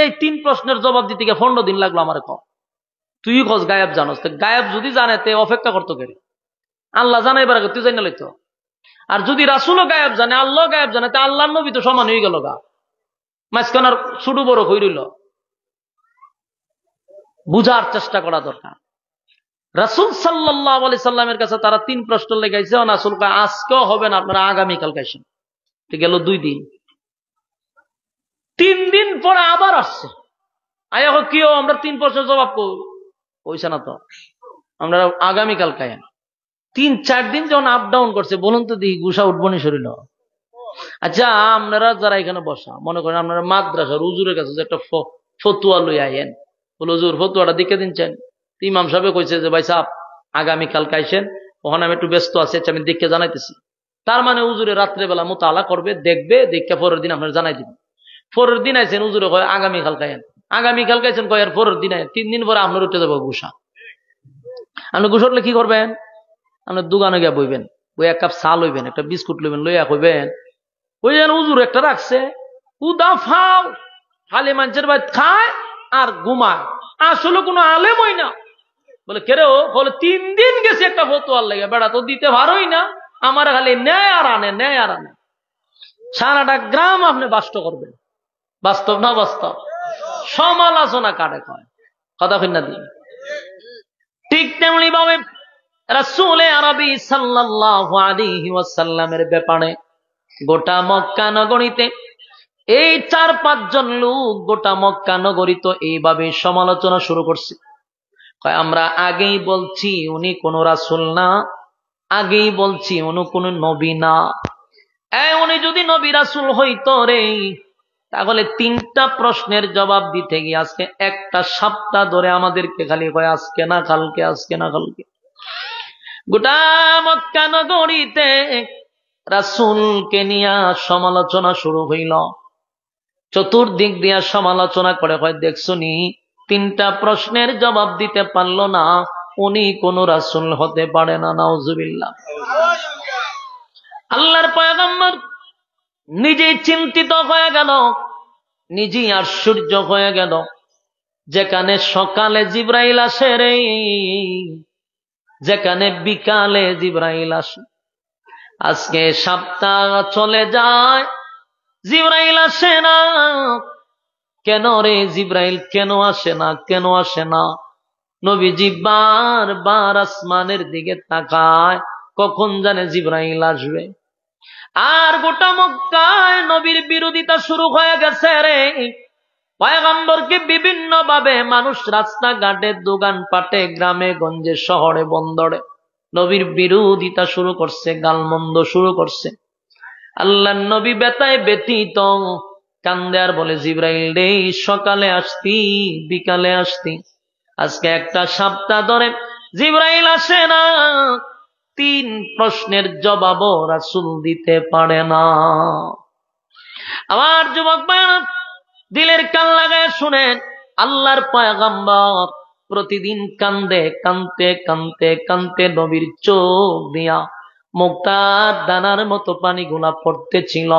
এই 3 প্রশ্নের জবাব দিতে গিয়ে 15 দিন লাগলো আমার, কহ তুই কস গায়েব জানোস। গায়েব যদি জানে তে অপেক্ষা করতো কে? আল্লাহ জানাইবার আগে তুই জানা লইতো। আর যদি রাসূলও গায়েব জানে, আল্লাহ গায়েব জানে, তা আল্লাহর নবী তো সমান হয়ে গেল গা, মাঝখানার ছোট বড় হই রইল। বুঝার চেষ্টা করা দরকার। রাসূল সাল্লাল্লাহু আলাইহি সাল্লামের কাছে তারা 3 প্রশ্ন লেগাইছে, রাসূল কয় আজকেও হবে না, আপনারা আগামীকালকে আসেন। ঠিক গেল 2 দিন। 3 দিন পরে আবার আসছে, আয়া কি আমরা 3 প্রশ্নের জবাব কইছে না তো, আমরা আগামীকালকে আয়েন। 3-4 দিন যখন আপ ডাউন করছে, বলুন তো দেখি গুসা উঠবো নি শরীর? আচ্ছা আপনারা যারা এখানে বসা, মনে করেন আপনারা মাদ্রাসার হুজুরের কাছে একটা ফতুয়া লই আইয়েন, বলে হুজুর ফতুয়াটা দেখে দিনছেন। ইমাম সাহেব কইছে যে ভাই সাহেব আগামীকালকে আইসেন, ওখানে আমি একটু ব্যস্ত আছি, আচ্ছা আমি দেখে জানাইতেছি। তার মানে হুজুরে রাত্রেবেলা মোতালা করবে, দেখবে, দেখে পরের দিন আপনারা জানাই দিবেন। পরের দিন আইসেন, হুজুরে কয় আগামীকালকে আইন, আগামীকালকে আইসেন কয় আর পরের দিন আইন। 3 দিন পরে আপনার উঠে যাবো গুসা। আপনি গুসা উঠলে কি করবেন? আপনার দোকানে গিয়ে বইবেন, বই 1 কাপ চা লইবেন, একটা বিস্কুট লইবেন, লইয়া কইবেন ওই যেন হুজুর একটা রাখছে, উদা ফাও খালি মানুষের বাড়ি খায় আর ঘুমায়, আসলে কোনো আলেম হই না। বলে কেরে ও? বলে 3 দিন গেছে একটা ফতোয়ার লেগে, বেড়া তো দিতে পারোই না, আমার খালি ন্যায় আর আনে, ন্যায় আর আনে। সারাটা গ্রাম আপনি বাস্তব করবেন। বাস্তব না বাস্তব? সমালোচনা কাটে কয়, কথা কই না দিন। ঠিক তেমনি ভাবে রাসূল আরবী সাল্লাল্লাহু আলাইহি ওয়াসাল্লামের ব্যাপারে গোটা মক্কা নগরীতে এই 4-5 জন লোক গোটা মক্কা নগরী তো এইভাবে সমালোচনা শুরু করছে। আমরা আগেই বলছি উনি কোন রাসূল না, আগেই বলছি উনি কোন নবী না। উনি যদি নবী রাসূল হইতো রে, তাহলে 3টা প্রশ্নের জবাব দিতে গিয়ে আজকে একটা সপ্তাহ ধরে আমাদেরকে খালি কয় আজকে না কালকে, আজকে না কালকে। গোটা মক্কা নগরীতে রাসূলকে নিয়ে সমালোচনা শুরু হইল। চতুর্দিক দিয়া সমালোচনা করে হয়, দেখছনি 3টা প্রশ্নের জবাব দিতে পারল না, উনি কোন রাসূল হতে পারে না। নাউজুবিল্লাহ। আল্লাহর পয়গম্বর নিজেই চিন্তিত হয়ে গেল, নিজেই আশ্চর্য হয়ে গেল। যেখানে সকালে জিবরাইল আসে রে, যেখানে বিকালে জিবরাইল আসে, আজকে সপ্তাহ চলে যায় জিবরাইল আসে না। কেন রে জিবরাইল কেন আসে না, কেন আসে না? নবীজি বারবার আসমানের দিকে তাকায়, কখন জানে জিবরাইল আসবে। আর গোটা মক্কায় নবীর বিরোধিতা শুরু হয়ে গেছে রে। পয়গম্বরকে বিভিন্ন ভাবে মানুষ রাস্তাঘাটে, দোকানপাটে, গ্রামে গঞ্জে, শহরে বন্দরে নবীর বিরোধিতা শুরু করছে, গালমন্দ শুরু করছে। আল্লাহর নবী বেতায় ব্যতীত কান্দে আর বলে, জিবরাইল রে, সকালে আসতি, বিকালে আসতি, আজকে একটা সপ্তাহ ধরে জিবরাইল আসে না। 3 প্রশ্নের জবাবও রাসূল দিতে পারে না। আমার যুবক ভাইরা, দিলের কান লাগায় শুনেন, আল্লাহর পয়গম্বর প্রতিদিন কান্দে, কানতে কানতে কানতে নবীর চোখ দিয়া মুক্তার দানার মতো পানিগুলা পড়তেছিল।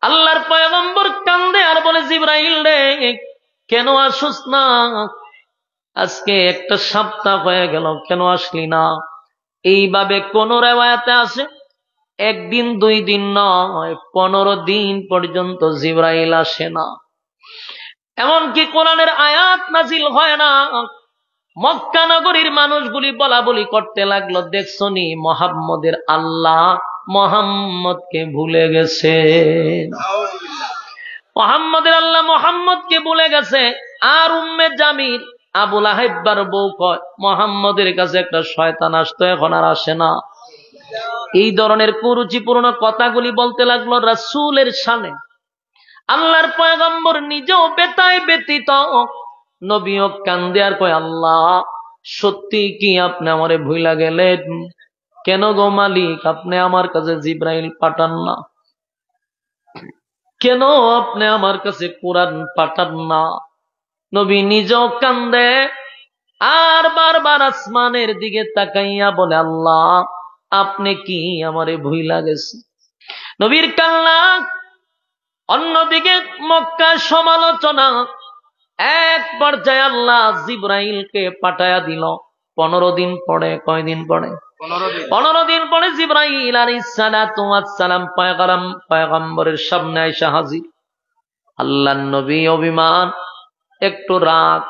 আল্লাহর পয়গম্বর কান্দে আর বলে, জিবরাইল রে, কেন আসুস না? আজকে একটা সপ্তাহ হয়ে গেল, কেন আসলি না? এইভাবে কোন রিওয়ায়াতে আছে 1 দিন 2 দিন নয়, 15 দিন পর্যন্ত জিবরাইল আসে না। এমনকি কোরআনের আয়াত নাজিল হয় না। মক্কা নগরীর মানুষগুলি বলা বলি করতে লাগলো, দেখছনি মুহাম্মদের আল্লাহ মুহাম্মদকে ভুলে গেছে, মুহাম্মদের আল্লাহ মুহাম্মদকে ভুলে গেছে। আর উম্মে জামির আবু লাহাইবার বউ কয়, মুহাম্মদের কাছে একটা শয়তান আসতো, এখন আর আসে না। এই ধরনের কুরুচিপূর্ণ কথাগুলি বলতে লাগলো রাসূলের শানে। আল্লাহর পয়গম্বর নিজেও বেতায় ব্যতীত, নবীও কান্দে আর কয়, আল্লাহ সত্যি কি আপনি আমারে ভুইলা গেলেন? কেন গো মালিক, আপনি আমার কাছে জিবরাইল পাঠান না? কেন আপনি আমার কাছে কোরআন পাঠান না? নবী নিজেও কান্দে আর বারবার আসমানের দিকে তাকাইয়া বলে, আল্লাহ আপনি কি আমারে ভুইলা গেছে? নবীর কান্না। অন্যদিকে মক্কার সমালোচনা। এক পর্যায়ে আল্লাহ জিবরাইলকে পাঠায়া দিল। 15 দিন পরে, কয়দিন পরে? 15 দিন পরে জিবরাইল আলাইহিস সালাতু ওয়াস সালাম পয়গম্বরের সামনে আইসা হাজির। আল্লাহর নবী অভিমান, একটু রাগ।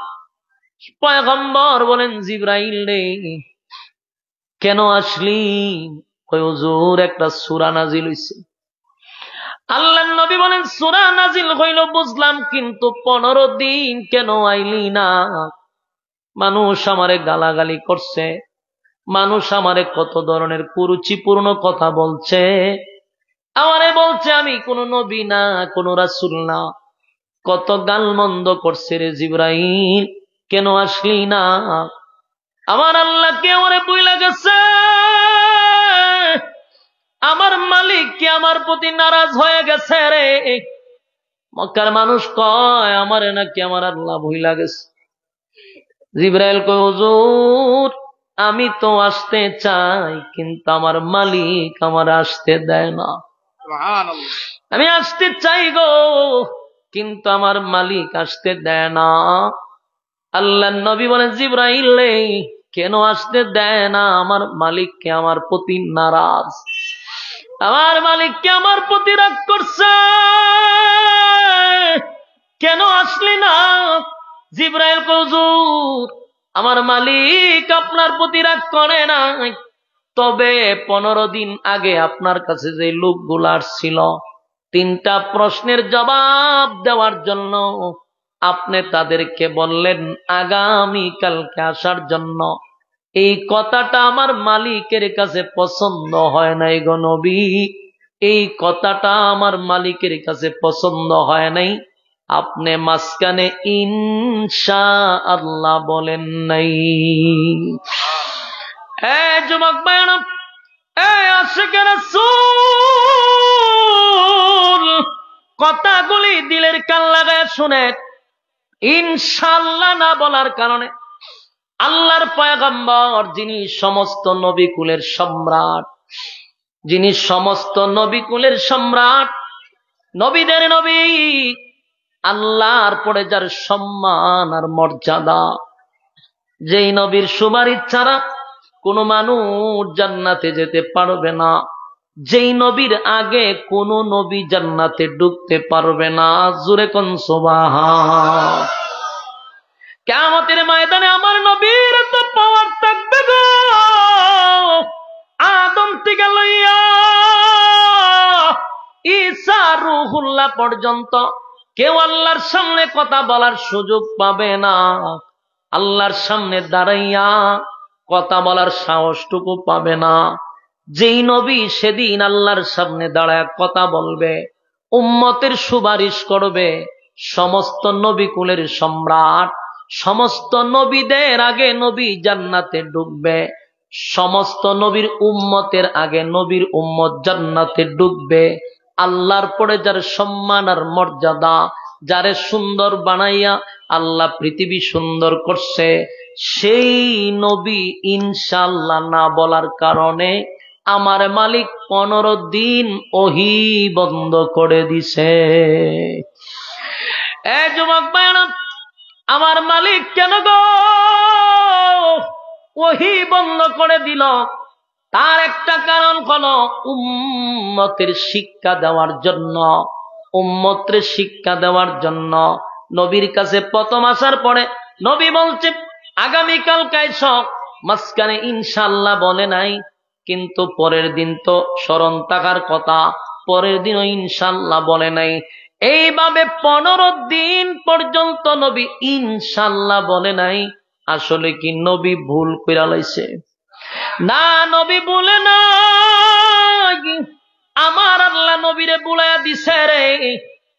পয়গম্বর বলেন, জিবরাইল রে, কেন আসলি? কই হুজুর, একটা সূরা নাজিল হইছে। আল্লাহর নবী বলেন, সূরা নাজিল হইল বুঝলাম, কিন্তু 15 দিন কেন আইলি না? মানুষ আমারে গালাগালি করছে, মানুষ আমারে কত ধরনের কুরুচিপূর্ণ কথা বলছে, আমারে বলছে আমি কোন নবী না, কোন রাসূল না, কত গালমন্দ করছে রে জিবরাইল, কেন আসলি না? আমার আল্লাহ কে আমারে বইলা গেছে, আমার মালিক কি আমার প্রতি নারাজ হয়ে গেছে রে? মক্কার মানুষ কয়, আমারে নাকি আমার আল্লাহ ভুইলা গেছে। জিবরাইল কয়, হুজুর আমি তো আসতে চাই, কিন্তু আমার মালিক আমার আসতে দেয় না। আমি আসতে চাই গো, কিন্তু আমার মালিক আসতে দেয় না। আল্লাহর নবী বলেন, জিবরাইল রে, কেন আসতে দেয় না? আমার মালিককে আমার প্রতি নারাজ, আমার মালিককে আমার প্রতি রাগ করছে, কেন আসলি না? জিবরাইল কয়, হুজুর আমার মালিক আপনার প্রতি রাগ করে না, তবে 15 দিন আগে আপনার কাছে যে লোকগুলো আসছিল 3টা প্রশ্নের জবাব দেওয়ার জন্য, আপনি তাদেরকে বললেন আগামী কালকে আসার জন্য। এই কথাটা আমার মালিকের কাছে পছন্দ হয় নাই গো নবী, এই কথাটা আমার মালিকের কাছে পছন্দ হয় নাই। আপনি মাঝখানে ইনশাআল্লাহ বলেন নাই। যুবক ভাইরা, আশিকে রাসূল, কথাগুলি দিলের কান লাগায় শুনেন। ইনশাআল্লাহ না বলার কারণে আল্লাহর পয়গম্বর, যিনি সমস্ত নবী কুলের সম্রাট, যিনি সমস্ত নবী কুলের সম্রাট, নবীদের নবী, আল্লাহর পরে যার সম্মান আর মর্যাদা, যেই নবীর সুপারিশ ছাড়া কোনো মানুষ জান্নাতে যেতে পারবে না, যেই নবীর আগে কোনো নবী জান্নাতে ঢুকতে পারবে না। জোরে কোন সুবহান। কিয়ামতের ময়দানে আমার নবীর তো পাওয়ার থাকবে গো, আদম থেকে লইয়া ঈসা রূহুল্লাহ পর্যন্ত কেউ আল্লাহর সামনে কথা বলার সুযোগ পাবে না। আল্লাহর সামনে দাঁড়াইয়া কথা বলার সাহসটুকু পাবে না। যেই নবী সেদিন আল্লাহর সামনে দাঁড়ায় কথা বলবে, উম্মতের সুপারিশ করবে, সমস্ত নবী কুলের সম্রাট, সমস্ত নবীদের আগে নবী জান্নাতে ঢুকবে, সমস্ত নবীর উম্মতের আগে নবীর উম্মত জান্নাতে ঢুকবে। আল্লাহর পরে যার সম্মান আর মর্যাদা, যারে সুন্দর বানাইয়া আল্লাহ পৃথিবী সুন্দর করছে, সেই নবী ইনশাআল্লাহ না বলার কারণে আমার মালিক 15 দিন ওহী বন্ধ করে দিছে। যুবক ভাইরা, আমার মালিক কেন গো ওহী বন্ধ করে দিল? তার একটা কারণ হলো উম্মতের শিক্ষা দেওয়ার জন্য। উম্মতের শিক্ষা দেওয়ার জন্য নবীর কাছে প্রথম আসার পরে নবী বলছে আগামীকাল কাইস, মাঝখানে ইনশাআল্লাহ বলে নাই, কিন্তু পরের দিন তো স্মরণ থাকার কথা, পরের দিনও ইনশাআল্লাহ বলে নাই। এইভাবে 15 দিন পর্যন্ত নবী ইনশাআল্লাহ বলে নাই। আসলে কি নবী ভুল কইরা লাইছে? না, নবী বলে না, আমার আল্লাহ নবীরে বুলায়া দিছে রে।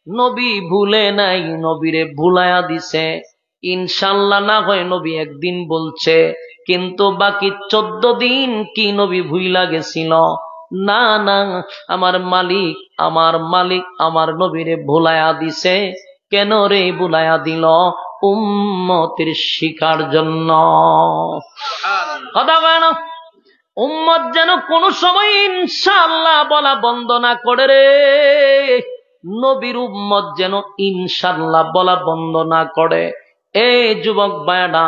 নবী ভুলে নাই, নবীরে বুলায়া দিছে। ইনশাআল্লাহ না হয় নবী একদিন বলছে, কিন্তু বাকি 14 দিন কি নবী ভুইলা গেছিল? না না, আমার মালিক আমার নবীরে ভুলায়া দিছে। কেন রে ভুলায়া দিল? উম্মতের শিখার জন্য। কথা কয় না? উম্মত যেন কোন সময় ইনশাআল্লাহ বলা বন্ধ না করে রে। নবীর উম্মত যেন ইনশাআল্লাহ বলা বন্ধ না করে। এই যুবক ভাইরা,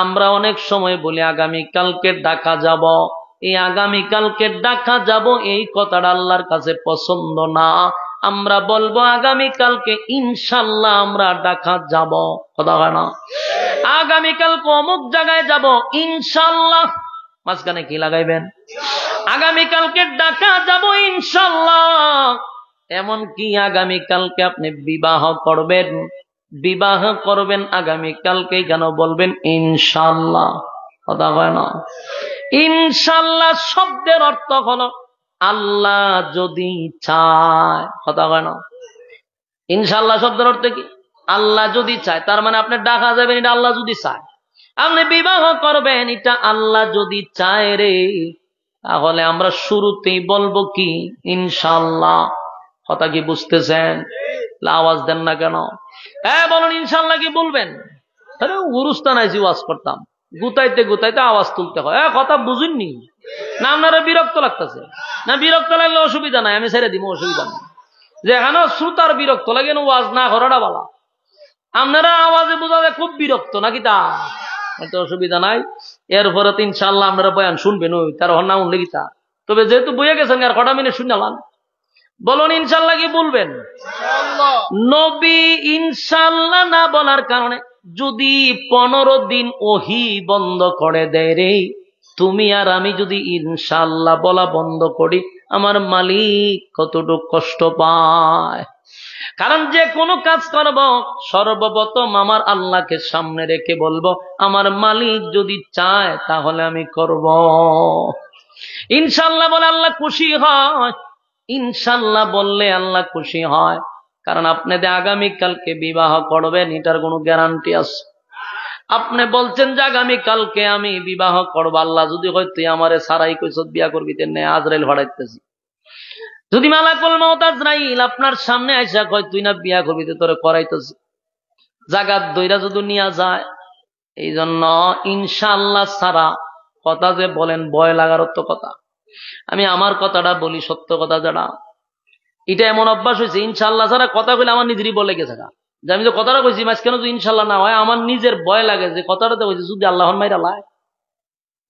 আমরা অনেক সময় বলি আগামীকালকে ঢাকা যাব, এই আগামীকালকে ঢাকা যাব, এই কথাটা আল্লাহর কাছে পছন্দ না। আমরা বলবো আগামীকালকে ইনশাআল্লাহ আমরা ঢাকা যাব। কথা হয় না? আগামীকালকে অমুক জায়গায় যাব ইনশাআল্লাহ, মাঝখানে কি লাগাইবেন? আগামীকালকে ঢাকা যাব ইনশাআল্লাহ। এমন কি আগামীকালকে আপনি বিবাহ করবেন আগামীকালকে, কেন বলবেন ইনশাআল্লাহ? কথা হয় না? ইনশাআল্লাহ শব্দের অর্থ হলো আল্লাহ যদি চায়। কথা হয় না? ইনশাআল্লাহ শব্দের অর্থ কি? আল্লাহ যদি চায়। তার মানে আপনি ঢাকা যাবেন, এটা আল্লাহ যদি চায়। আপনি বিবাহ করবেন, এটা আল্লাহ যদি চায় রে। তাহলে আমরা শুরুতেই বলবো কি? ইনশাআল্লাহ। কথা কি বুঝতেছেন? আওয়াজ দেন না কেন? বলুন ইনশাআল্লাহ কি বলবেন? আরে গুরুস্থানায় ওয়াজ করতাম, গুতাইতে গুতাইতে আওয়াজ তুলতে হয়। কথা বুঝুননি না? আপনারা বিরক্ত লাগতেছে না? বিরক্ত লাগলে অসুবিধা নাই, আমি ছেড়ে দিব, অসুবিধা নেই। যেখানে শ্রোতার বিরক্ত লাগে ওয়াজ না করাটা ভালো। আপনারা আওয়াজে বোঝাতে খুব বিরক্ত নাকি? তা অসুবিধা নাই। এরপরে তো ইনশাআল্লাহ আপনারা বয়ান শুনবেন, ওই তার না উনলে গীতা। তবে যেহেতু বইয়ে গেছেন আর কটা মিনিট শুনলাম, বলুন ইনশাআল্লাহ কি বলবেন? নবী ইনশাআল্লাহ না বলার কারণে যদি 15 দিন ওহী বন্ধ করে দেয় রে, তুমি আর আমি যদি ইনশাআল্লাহ বলা বন্ধ করি, আমার মালিক কতটুকু কষ্ট পায়। কারণ যে কোনো কাজ করব সর্বপ্রথম আমার আল্লাহকে সামনে রেখে বলবো, আমার মালিক যদি চায় তাহলে আমি করব। ইনশাআল্লাহ বলে আল্লাহ খুশি হয়, ইনশাআল্লাহ বললে আল্লাহ খুশি হয়। কারণ আপনি যে আগামীকালকে বিবাহ করবেন এটার কোনো গ্যারান্টি আছে? আপনি বলছেন যে আগামীকালকে আমি বিবাহ করব, আল্লাহ যদি হয় তুই আমারে সারাই কইছ বিয়া করবি, তেনে আজরাইল ভাড়াইতেছি। যদি মালাকুল মউত আজরাইল আপনার সামনে আইসা কয় তুই না বিয়া করবি, তোরে করাইতেছি, জাগাত দইরা যদি নিয়ে যায়। এই জন্য ইনশাআল্লাহ সারা কথা যে বলেন ভয় লাগার তো কথা। আমি আমার কথাটা বলি, সত্য কথা যারা, এটা এমন অভ্যাস হয়েছে ইনশাআল্লাহ ছাড়া কথা বলে আমার নিজেরই বলে গেছে যে আমি যে কথাটা কইছি মাঝ কেন যদি ইনশাআল্লাহ না হয়, আমার নিজের ভয় লাগে যে কথাটাতে কইছি যদি আল্লাহর মাইরা লাই,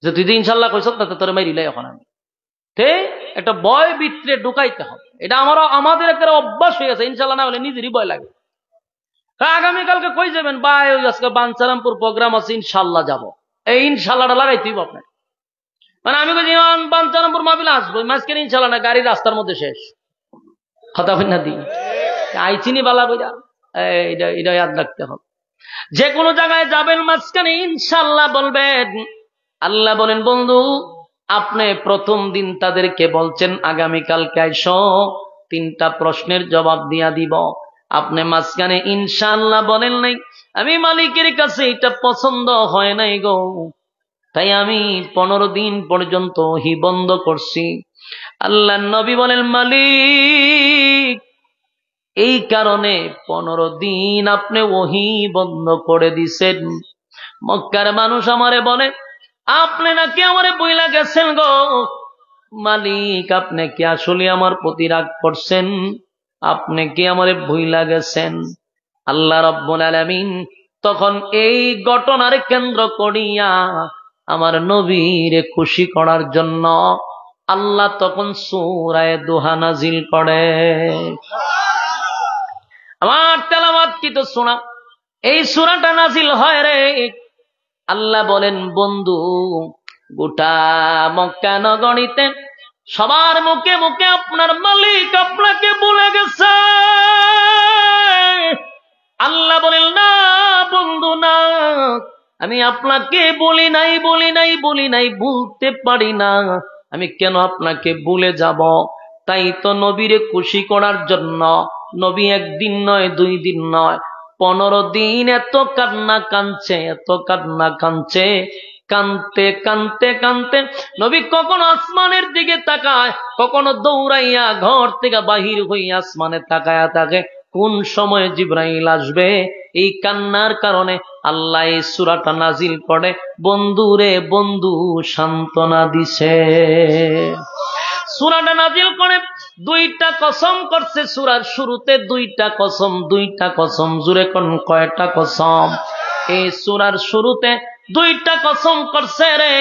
যে তুই যে ইনশাআল্লাহ কইছ তাতে তোরে মাইরিলাই এখন আমি। ঠিক একটা ভয় ভিতরে ঢুকাইতে হবে, এটা আমাদের একটা অভ্যাস হয়ে গেছে। ইনশাআল্লাহ না হলে নিজেরই ভয় লাগে। আগামীকালকে কই যাবেন? ভাই ওই আজকে বাঞ্ছারামপুর প্রোগ্রাম আছে, ইনশাআল্লাহ যাবো। এই ইনশাআল্লাহটা লাগাইতেই আপনার, মানে আমি কইছি বাঞ্ছারামপুর মাহফিলে আসবো, মাঝখানে ইনশাআল্লাহ না, গাড়ি রাস্তার মধ্যে শেষ। কথা বল না দি আইচিনি বালা বইরা, এটা ইয়াদ রাখতে হবে। যে কোনো জায়গায় যাবেন মাঝখানে ইনশাআল্লাহ বলবেন। আল্লাহ বলেন বন্ধু আপনি প্রথম দিন তাদেরকে বলছেন আগামীকালকে আইসো, 3টা প্রশ্নের জবাব দিয়া দিব। আপনি মাঝখানে ইনশাআল্লাহ বলেন নাই, আমি মালিকের কাছে এটা পছন্দ হয় নাই গো, তাই আমি 15 দিন পর্যন্ত ওহী বন্ধ করছি। আল্লাহর নবী বলেন মালিক এই কারণে 15 দিন আপনি ওহী বন্ধ করে দিছেন। মক্কার মানুষ আমারে বলে আপনি নাকি আমারে বইলা গেছেন গো মালিক, আপনি কি আসলে আমার প্রতি রাগ করছেন? আপনি কি আমারে বইলা গেছেন? আল্লাহ রাব্বুল আলামিন তখন এই ঘটনার কেন্দ্র করিয়া আমার নবীরে খুশি করার জন্য আল্লাহ তখন সূরা দোহা নাজিল করে। আমার তেলাওয়াত কি তো শোনা, এই সূরাটা নাজিল হয় রে। আল্লাহ বলেন বন্ধু গোটা মক্কা নগরীতে সবার মুখে মুখে আপনার মালিক আপনাকে বলে গেছে। আল্লাহ বলেন না বন্ধু না, আমি আপনাকে বলি নাই, বলতে পারি না, আমি কেন আপনাকে ভুলে যাব? তাই তো নবীরে খুশি করার জন্য নবী 1 দিন নয় 2 দিন নয় 15 দিন এত কান্না কাঁদছে। কানতে নবী কখনো আসমানের দিকে তাকায়, কখনো দৌড়াইয়া ঘর থেকে বাহির হইয়া আসমানে তাকায়া থাকে কোন সময় জিবরাইল আসবে। এই কান্নার কারণে আল্লাহ এই সূরাটা নাজিল করে, বন্ধুরে বন্ধু সান্ত্বনা দিছে। সূরাটা নাজিল করে 2টা কসম করছে সূরার শুরুতে, 2টা কসম জুড়ে কোন কয়টা কসম? এই সূরার শুরুতে 2টা কসম করছে রে।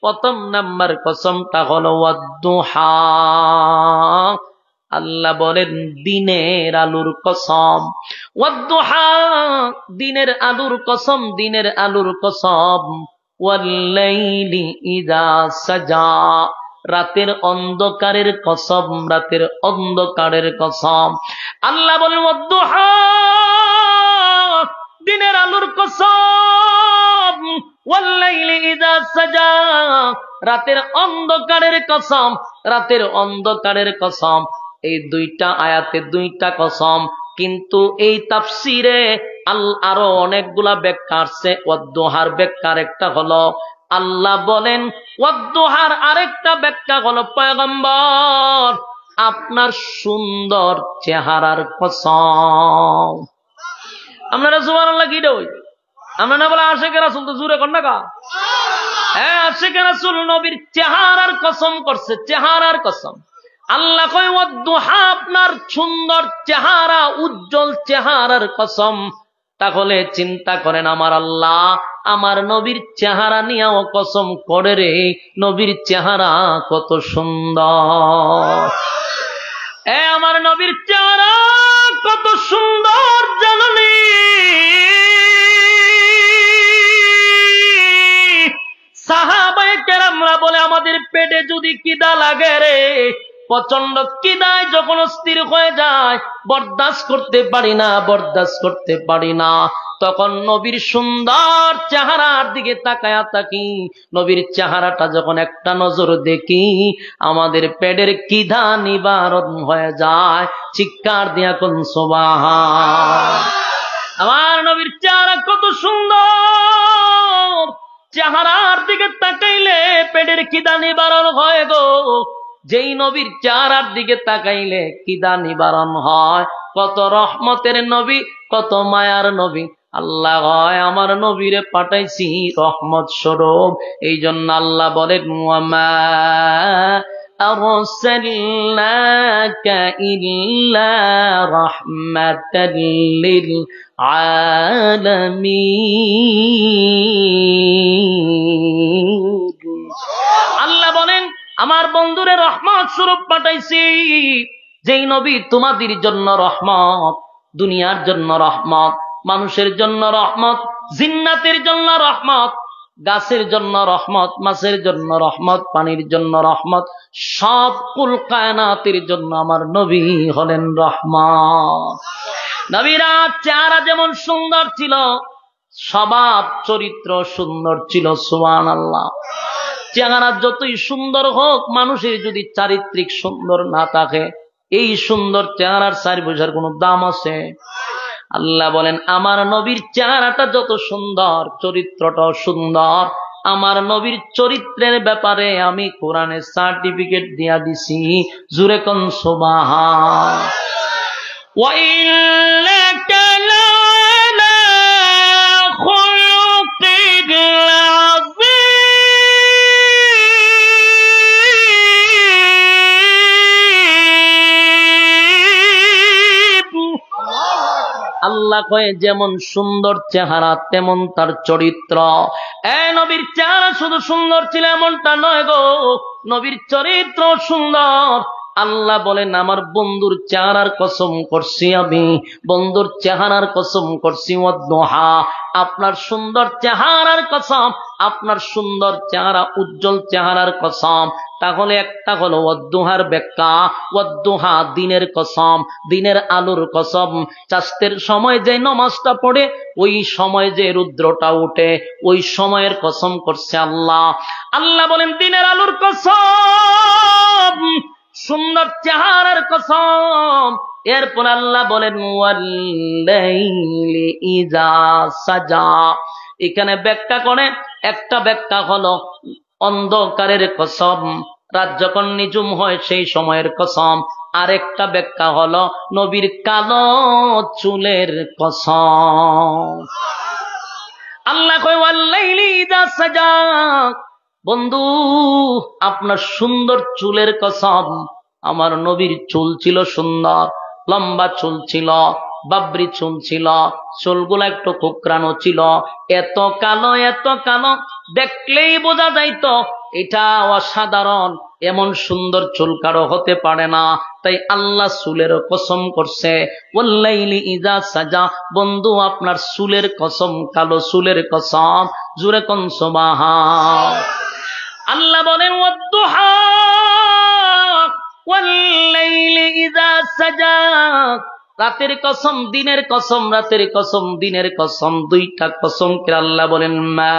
প্রথম নাম্বার কসমটা হলো ওয়াদ-দুহা, আল্লাহ বলেন দিনের আলোর কসম। ওয়াদ-দুহা দিনের আলোর কসম। ওয়াল-লাইলি ইযা সাজা রাতের অন্ধকারের কসম। আল্লাহ বলেন ওয়াদ-দুহা দিনের আলোর কসম, ওয়াল-লাইলি ইযা সাজা রাতের অন্ধকারের কসম। এই 2টা আয়াতে 2টা কসম, কিন্তু এই তাফসিরে আরো অনেকগুলা ব্যাখ্যা আছে। ওয়াদ-দুহার ব্যাখ্যা একটা হলো আল্লাহ বলেন, ওয়াদ-দুহার আরেকটা ব্যাখ্যা হলো পয়গম্বর আপনার সুন্দর চেহারার কসম। আপনারা সুবহানাল্লাহ কি দেই? আমরা না বলে আশিকে রাসূল তো জোরে কর না কা? হ্যাঁ আশিকে রাসূল নবীর চেহারার কসম করছে, চেহারার কসম। আল্লাহ কয় ওয়াদ-দুহা আপনার সুন্দর চেহারা, উজ্জ্বল চেহারার কসম। তাহলে চিন্তা করেন আমার আল্লাহ আমার নবীর চেহারা নিয়েও কসম করে রে, নবীর চেহারা কত সুন্দর। আমার নবীর চেহারা কত সুন্দর জানলি? সাহাবায়ে কেরামরা বলে আমাদের পেটে যদি খিদা লাগে রে, প্রচন্ড খিদায় যখন অস্থির হয়ে যায়, বরদাস্ত করতে পারি না, বরদাস্ত করতে পারি না, তখন নবীর সুন্দর চেহারার দিকে তাকায়া থাকি। নবীর চেহারাটা যখন একটা নজর দেখি, আমাদের পেটের খিদা নিবারণ হয়ে যায়। চিৎকার দিয়া কোন সুবহান। আমার নবীর চেহারা কত সুন্দর, চেহারার দিকে তাকাইলে পেটের খিদা নিবারণ হয় গো। যেই নবীর চেহারার দিকে তাকাইলে খিদা নিবারণ হয়। কত রহমতের নবী, কত মায়ার নবী। আল্লাহ হয় আমার নবীরে পাঠাইছি রহমত স্বরূপ। এই জন্য আল্লাহ বলেন ওয়ামা আরসালনাকা ইল্লা রাহমাতাল লিল আলামিন। আল্লাহ বলেন আমার বন্ধুরে রহমত স্বরূপ পাঠাইছি। যেই নবী তোমাদের জন্য রহমত, দুনিয়ার জন্য রহমত, মানুষের জন্য রহমত, জিন্নাতের জন্য রহমত, গাছের জন্য রহমত, মাছের জন্য রহমত, পানির জন্য রহমত, সব কুল কায়নাতের জন্য আমার নবী হলেন রহমত। নবীরা চেহারা যেমন সুন্দর ছিল, স্বভাব চরিত্র সুন্দর ছিল। সুবহানাল্লাহ। চেহারা যতই সুন্দর হোক, মানুষের যদি চারিত্রিক সুন্দর না থাকে, এই সুন্দর চেহারার 4 পয়সার কোন দাম আছে? আল্লাহ বলেন আমার নবীর চেহারাটা যত সুন্দর, চরিত্রটাও সুন্দর। আমার নবীর চরিত্রের ব্যাপারে আমি কোরআনে সার্টিফিকেট দিয়া দিছি। জুরে কোন সুবহান। ওয়া ইন্নাকা লা'আলা খুলুকিন আল্লাহ কয়ে যেমন সুন্দর চেহারা তেমন তার চরিত্র। নবীর চেহারা শুধু সুন্দর ছিল এমনটা নয় গো, নবীর চরিত্র সুন্দর। আল্লাহ বলেন আমার বন্ধুর চেহারার কসম করছি, আমি বন্ধুর চেহারার কসম করছি। ওয়াদ্দুহা, আপনার সুন্দর চেহারার কসম, আপনার সুন্দর চেহারা, উজ্জ্বল চেহারার কসম। তাহলে একটা হলো ওয়াদ্দুহার ব্যাখ্যা। ওয়াদ্দুহা দিনের কসম, দিনের আলোর কসম। চাষের সময় যে নামাজটা পড়ে, ওই সময় যে রুদ্রটা উঠে, ওই সময়ের কসম করছে আল্লাহ। আল্লাহ বলেন দিনের আলোর কসম, সুন্দর চেহারার কসম। এরপর আল্লাহ বলেন ওয়াল্লাইলি ইযা সাজা। এখানে ব্যাখ্যা করে, একটা ব্যাখ্যা হলো অন্ধকারের কসম, রাত যখন নিঝুম হয় সেই সময়ের কসম। আরেকটা ব্যাখ্যা হলো নবীর কালো চুলের কসম। আল্লাহ কয় ওয়াল্লাইলি ইযা সাজা, বন্ধু আপনার সুন্দর চুলের কসম। আমার নবীর চুল ছিল সুন্দর, লম্বা চুল ছিল, বাবরি চুল ছিল, চুলগুলো একটু কোকড়ানো ছিল। এত কালো, এত কালো, দেখলেই বোঝা যাইতো এটা অসাধারণ। এমন সুন্দর চুল কারো হতে পারে না। তাই আল্লাহ চুলের কসম করছে ওয়াল্লাইলি ইযা সাজা। বন্ধু আপনার চুলের কসম, কালো চুলের কসম। জুরে কোন সুবহান। আল্লাহ বলেন ওয়াদ্দুহা ওয়াল্লাইলি ইযা সাজা। রাতের কসম, দিনের কসম, রাতের কসম, দিনের কসম, দুইটা কসম কে আল্লাহ বলেন মা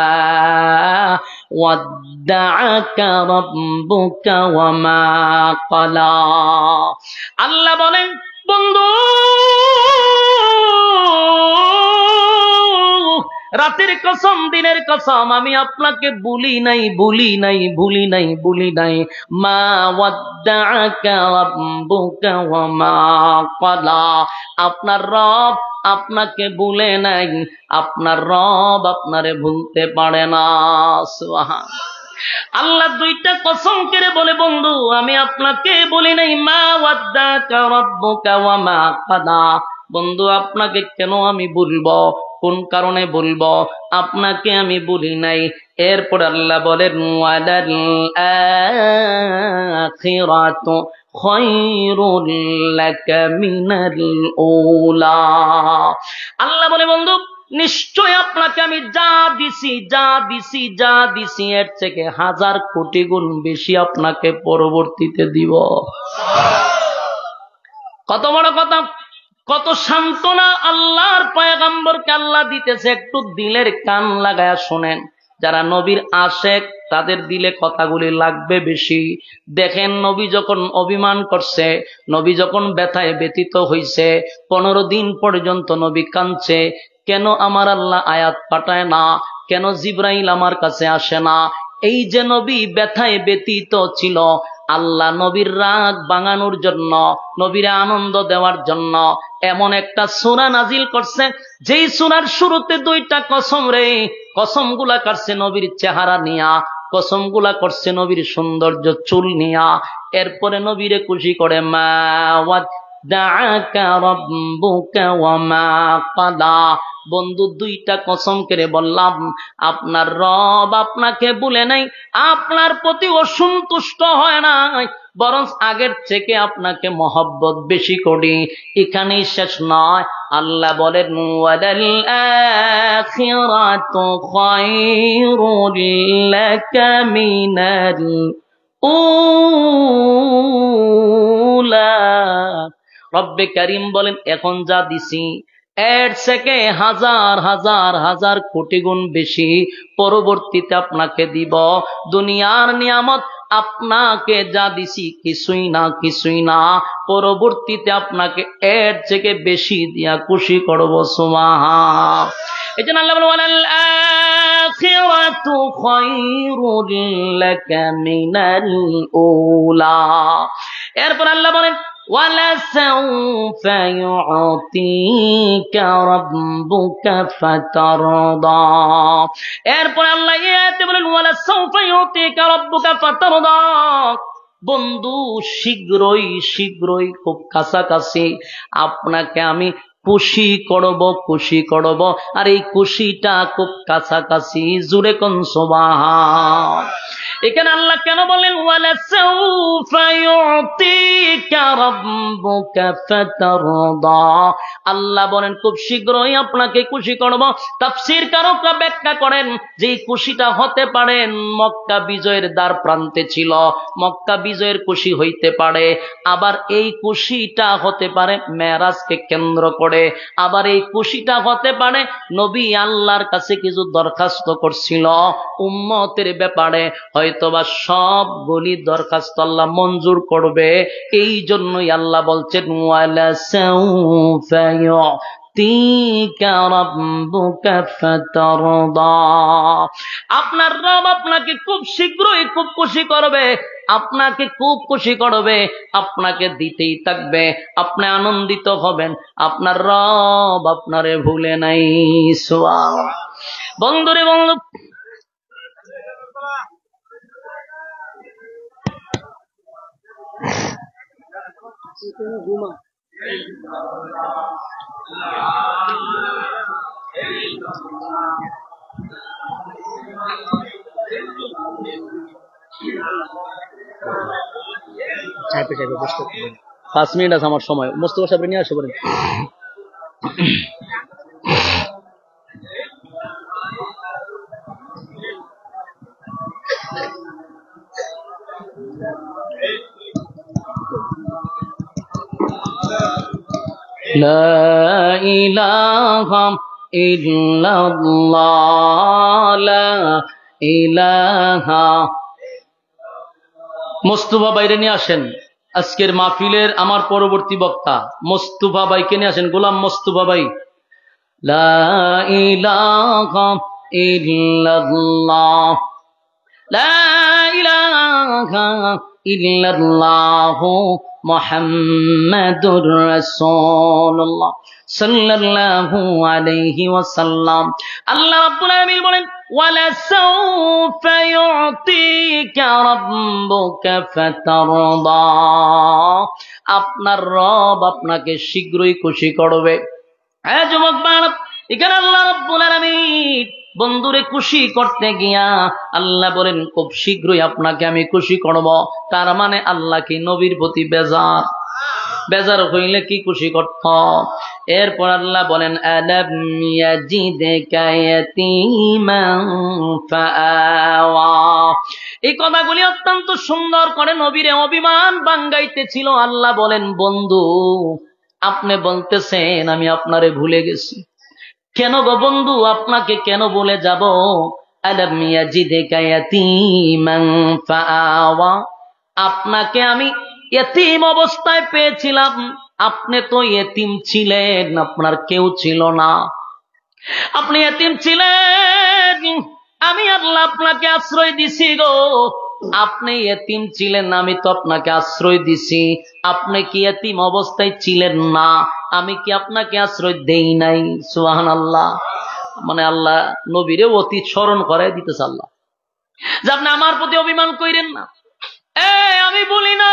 ওয়াদ্দাআকা রাব্বুকা ওয়া মা ক্বালা। আল্লাহ বলেন বন্ধু রাতের কসম, দিনের কসম, আমি আপনাকে ভুলি নাই, ভুলি নাই, ভুলি নাই, ভুলি নাই। মা ওয়াদ্দাআকা রাব্বুকা ওয়া মা ক্বালা। আপনার রব আপনাকে ভুলে নাই, আপনার রব আপনারে ভুলতে পারে না। সুবহান। আল্লাহ দুইটা কসম করে বলে বন্ধু আমি আপনাকে বলি নাই। মা ওয়াদ্দাআকা রাব্বুকা ওয়া মা ক্বালা। বন্ধু আপনাকে কেন আমি বলবো, কোন কারণে বলবো, আপনাকে আমি বলি নাই। এরপর আল্লাহ বলেন ওয়ালাল আখিরাতু খায়রুল লাকা মিনাল উলা। আল্লাহ বলে বন্ধু নিশ্চয় আপনাকে আমি যা দিছি এর থেকে 1000 কোটি গুণ বেশি আপনাকে পরবর্তীতে দিব। কত বড় কথা, কত সান্ত্বনা আল্লাহর পয়গম্বরকে আল্লাহ দিতেছে। একটু দিলের কান লাগায়া শোনেন। যারা নবীর আশেক তাদের দিলে কথাগুলি লাগবে বেশি। দেখেন নবী যখন অভিমান করছে, নবী যখন ব্যথায় ব্যথিত হইছে, 15 দিন পর্যন্ত নবী কাঁদছে। কেন আমার আল্লাহ আয়াত পাঠায় না? কেন জিবরাইল আমার কাছে আসে না? এই যে নবী ব্যথায় ব্যথিত ছিল, আল্লাহ নবীর রাগ ভাঙানোর জন্য, নবীর আনন্দ দেওয়ার জন্য এমন একটা সূরা নাজিল করছে, যেই সূরার শুরুতে 2টা কসম রে। কসমগুলা করছে নবীর চেহারা নিয়া, কসমগুলা করছে নবীর সৌন্দর্য চুল নিয়া। এরপরে নবীরে খুশি করে, মা ওয়াদ্দাআকা রাব্বুকা ওয়া মা ক্বালা। বন্ধু 2টা কসম করে বললাম, আপনার রব আপনাকে ভুলে নাই, আপনার প্রতি অসন্তুষ্ট হয় নাই, বরং আগের থেকে আপনাকে মহব্বত বেশি করি। এখানেই শেষ নয়, আল্লাহ বলেন ওয়ালাল আখিরাতু খায়রুল লাকা মিনাল উলা। রব্বে কারীম বলেন, এখন যা দিছি এর থেকে 1000 কোটি গুণ বেশি পরবর্তীতে আপনাকে দিব। দুনিয়ার নিয়ামত আপনাকে যা দিছি কিছুই না, পরবর্তীতে আপনাকে এর থেকে বেশি দিয়া খুশি করব। সুবহান। এজন্য আল্লাহ বলেন ওয়ালাল আখিরাতু খায়রুল লাকা মিনাল উলা। এরপর আল্লাহ বলেন ওয়ালাসাউফা ইউতিকা রাব্বুকা ফাতারদা। এরপর আল্লাহ এই আয়াতে বলেন ওয়ালাসাউফা ইউতিকা রাব্বুকা ফাতারদা। বন্ধু শীঘ্রই খুব কাছাকাছি আপনাকে আমি খুশি করব, আর এই খুশিটা খুব কাছাকাছি। জুরে কোন সুবহান। এখানে আল্লাহ কেন বলেন ওয়ালাসাউফা ইউতিকা রাব্বুকা ফাতারদা? আল্লাহ বলেন খুব শীঘ্রই আপনাকে খুশি করব। তাফসীর কারকরা ব্যাখ্যা করেন যে এই খুশিটা হতে পারে মক্কা বিজয়ের দ্বার প্রান্তে ছিল, মক্কা বিজয়ের খুশি হইতে পারে, আবার এই খুশিটা হতে পারে মেরাজকে কেন্দ্র করে, আবার এই খুশিটা হতে পারে নবী আল্লাহর কাছে কিছু দরখাস্ত করছিল উম্মতের ব্যাপারে, হয়তোবা সবগুলি দরখাস্ত আল্লাহ মঞ্জুর করবে। এই জন্যই আল্লাহ বলছেন ওয়ালাসাউফা ইউতিকা রাব্বুকা ফাতারদা। আপনার রব আপনাকে খুব শীঘ্রই খুব খুশি করবে, আপনাকে খুব খুশি করবে, আপনাকে দিতেই থাকবে, আপনি আনন্দিত হবেন। আপনার রব আপনারে ভুলে নাই। সুবহান। বন্ধুরে বন্ধু, বসতে 5 মিনিট আছে আমার সময়। মোস্তফা সাহেব নিয়ে আসতে পারেন। লা ইলাহা ইল্লাল্লাহ, লা ইলাহা। মোস্তফা বাইরে নিয়ে আসেন। আজকের মাহফিলের আমার পরবর্তী বক্তা মোস্তফা ভাইকে নিয়ে আসেন। গোলাম মোস্তফা ভাই। লা ইলাহা ইল্লাল্লাহ, লা ইলাহা ইল্লাল্লাহু মুহাম্মাদুর রাসূলুল্লাহ সাল্লাল্লাহু আলাইহি ওয়াসাল্লাম। আল্লাহ রাব্বুল আলামিন বলেন ওয়ালাসাউফা ইউতিকা রাব্বুকা ফাতারদা। আপনার রব আপনাকে শীঘ্রই খুশি করবে। হ্যাঁ যুবক বাবা, এখানে আল্লাহ রাব্বুল আলামিন বন্ধুরে খুশি করতে গিয়া আল্লাহ বলেন খুব শীঘ্রই আপনাকে আমি খুশি করব। তার মানে আল্লাহ কি নবীর প্রতি বেজার? বেজার হইলে কি খুশি করত। এরপর আল্লাহ বলেন আলাম ইয়াজিদকা ইয়াতীমান ফাআওয়া। এই কথাগুলি অত্যন্ত সুন্দর করে নবীরে অভিমান ভাঙ্গাইতেছিল। আল্লাহ বলেন বন্ধু আপনি বলতেছেন আমি আপনারে ভুলে গেছি, কেন গো বন্ধু আপনাকে কেন বলে যাব? আলাম ইয়াজিদকা ইয়াতীমান ফাআওয়া, আপনাকে আমি ইতিম অবস্থায় পেয়েছিলাম, আপনি তো ইতিম ছিলেন, আপনার কেউ ছিল না, আপনি ইতিম ছিলেন, আমি আল্লাহ আপনাকে আশ্রয় দিছি গো। আপনি ইতিম ছিলেন, আমি তো আপনাকে আশ্রয় দিছি। আপনি কি ইতিম অবস্থায় ছিলেন না? আমি কি আপনাকে আশ্রয় দেই নাই? সুবহানাল্লাহ। মানে আল্লাহ নবীরে অতি স্মরণ করে দিতেছে আল্লাহ যে আপনি আমার প্রতি অভিমান কইরেন না। আমি বলি না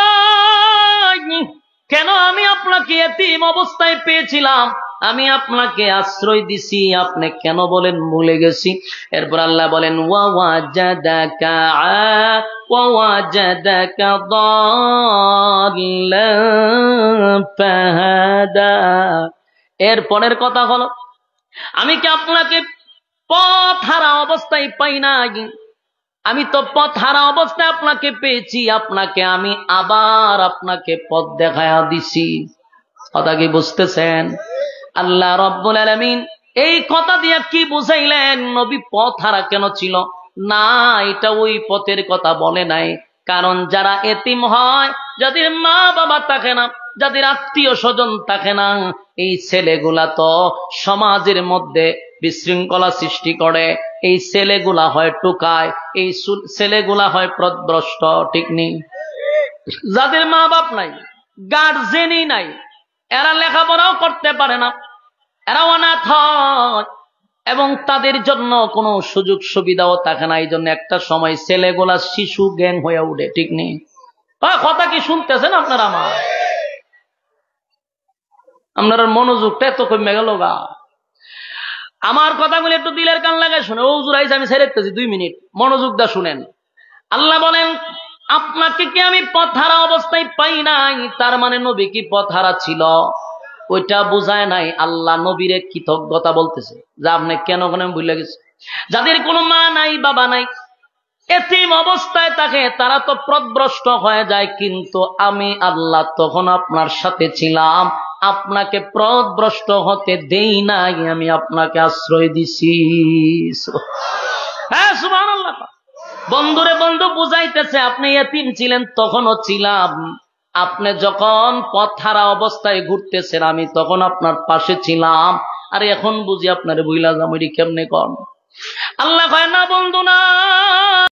কেন আমি আপনাকে এতিম অবস্থায় পেয়েছিলাম, আমি আপনাকে আশ্রয় দিছি, আপনি কেন বলেন ভুলে গেছি? এরপর আল্লাহ বলেন ওয়াওয়াজাদাকা দাল্লান ফাহাদা। এর পরের কথা হলো আমি কি আপনাকে পথ হারা অবস্থায় পাই নাই? আমি তো পথ হারা অবস্থায় আপনাকে পেয়েছি, আপনাকে আমি আবার আপনাকে পথ দেখায়া দিছি। কথা কি বুঝতেছেন? আল্লাহ রাব্বুল আলামিন এই কথা দিয়ে কি বুঝাইলেন? নবী পথ হারা কেন ছিল না, এটা ওই পথের কথা বলে নাই। কারণ যারা এতিম হয়, যাদের মা বাবা থাকে না, যাদের আত্মীয় স্বজন থাকে না, এই ছেলেগুলা তো সমাজের মধ্যে বিশৃঙ্খলা সৃষ্টি করে, এই ছেলেগুলা হয় টোকায়, এই ছেলেগুলা হয় পথভ্রষ্ট, ঠিক নেই? যাদের মা বাপ নাই, গার্জেনই নাই, এরা লেখাপড়াও করতে পারে না, এরা অনাথ হয় এবং তাদের জন্য কোনো সুযোগ সুবিধাও থাকে না। এই জন্য একটা সময় ছেলেগুলা শিশু গ্যাং হয়ে উঠে, ঠিক নেই? কথা কি শুনতেছেন আপনারা? আপনার মনোযোগটা এত কমে গেল গা। আমার কথাগুলো একটু দিলের কান লাগায় শুনে, ও জুরাইছে আমি ছেড়ে দিতেছি 2 মিনিট, মনোযোগ দা শুনেন। আল্লাহ বলেন আপনাকে কি আমি পথ হারা অবস্থায় পাই নাই? তার মানে নবী কি পথ হারা ছিল? ওইটা বোঝায় নাই। আল্লাহ নবীরে কৃতজ্ঞতা বলতেছে যে আপনি কেন কেন ভুলে গেছে। যাদের কোনো মা নাই বাবা নাই, এতিম অবস্থায় থাকে, তারা তো পথভ্রষ্ট হয়ে যায়, কিন্তু আমি আল্লাহ তখন আপনার সাথে ছিলাম, আপনাকে পথভ্রষ্ট হতে দেই নাই, আমি আপনাকে আশ্রয় দিছি। হ্যাঁ সুবহানাল্লাহ। বন্ধুরে বন্ধু বুঝাইতেছে আপনি এতিম ছিলেন, তখনও ছিলাম। আপনি যখন পথ হারা অবস্থায় ঘুরতেছেন, আমি তখন আপনার পাশে ছিলাম। আর এখন বুঝি আপনার ভুইলা যাম, কেমনে কন? আল্লাহ কয় না বন্ধু না,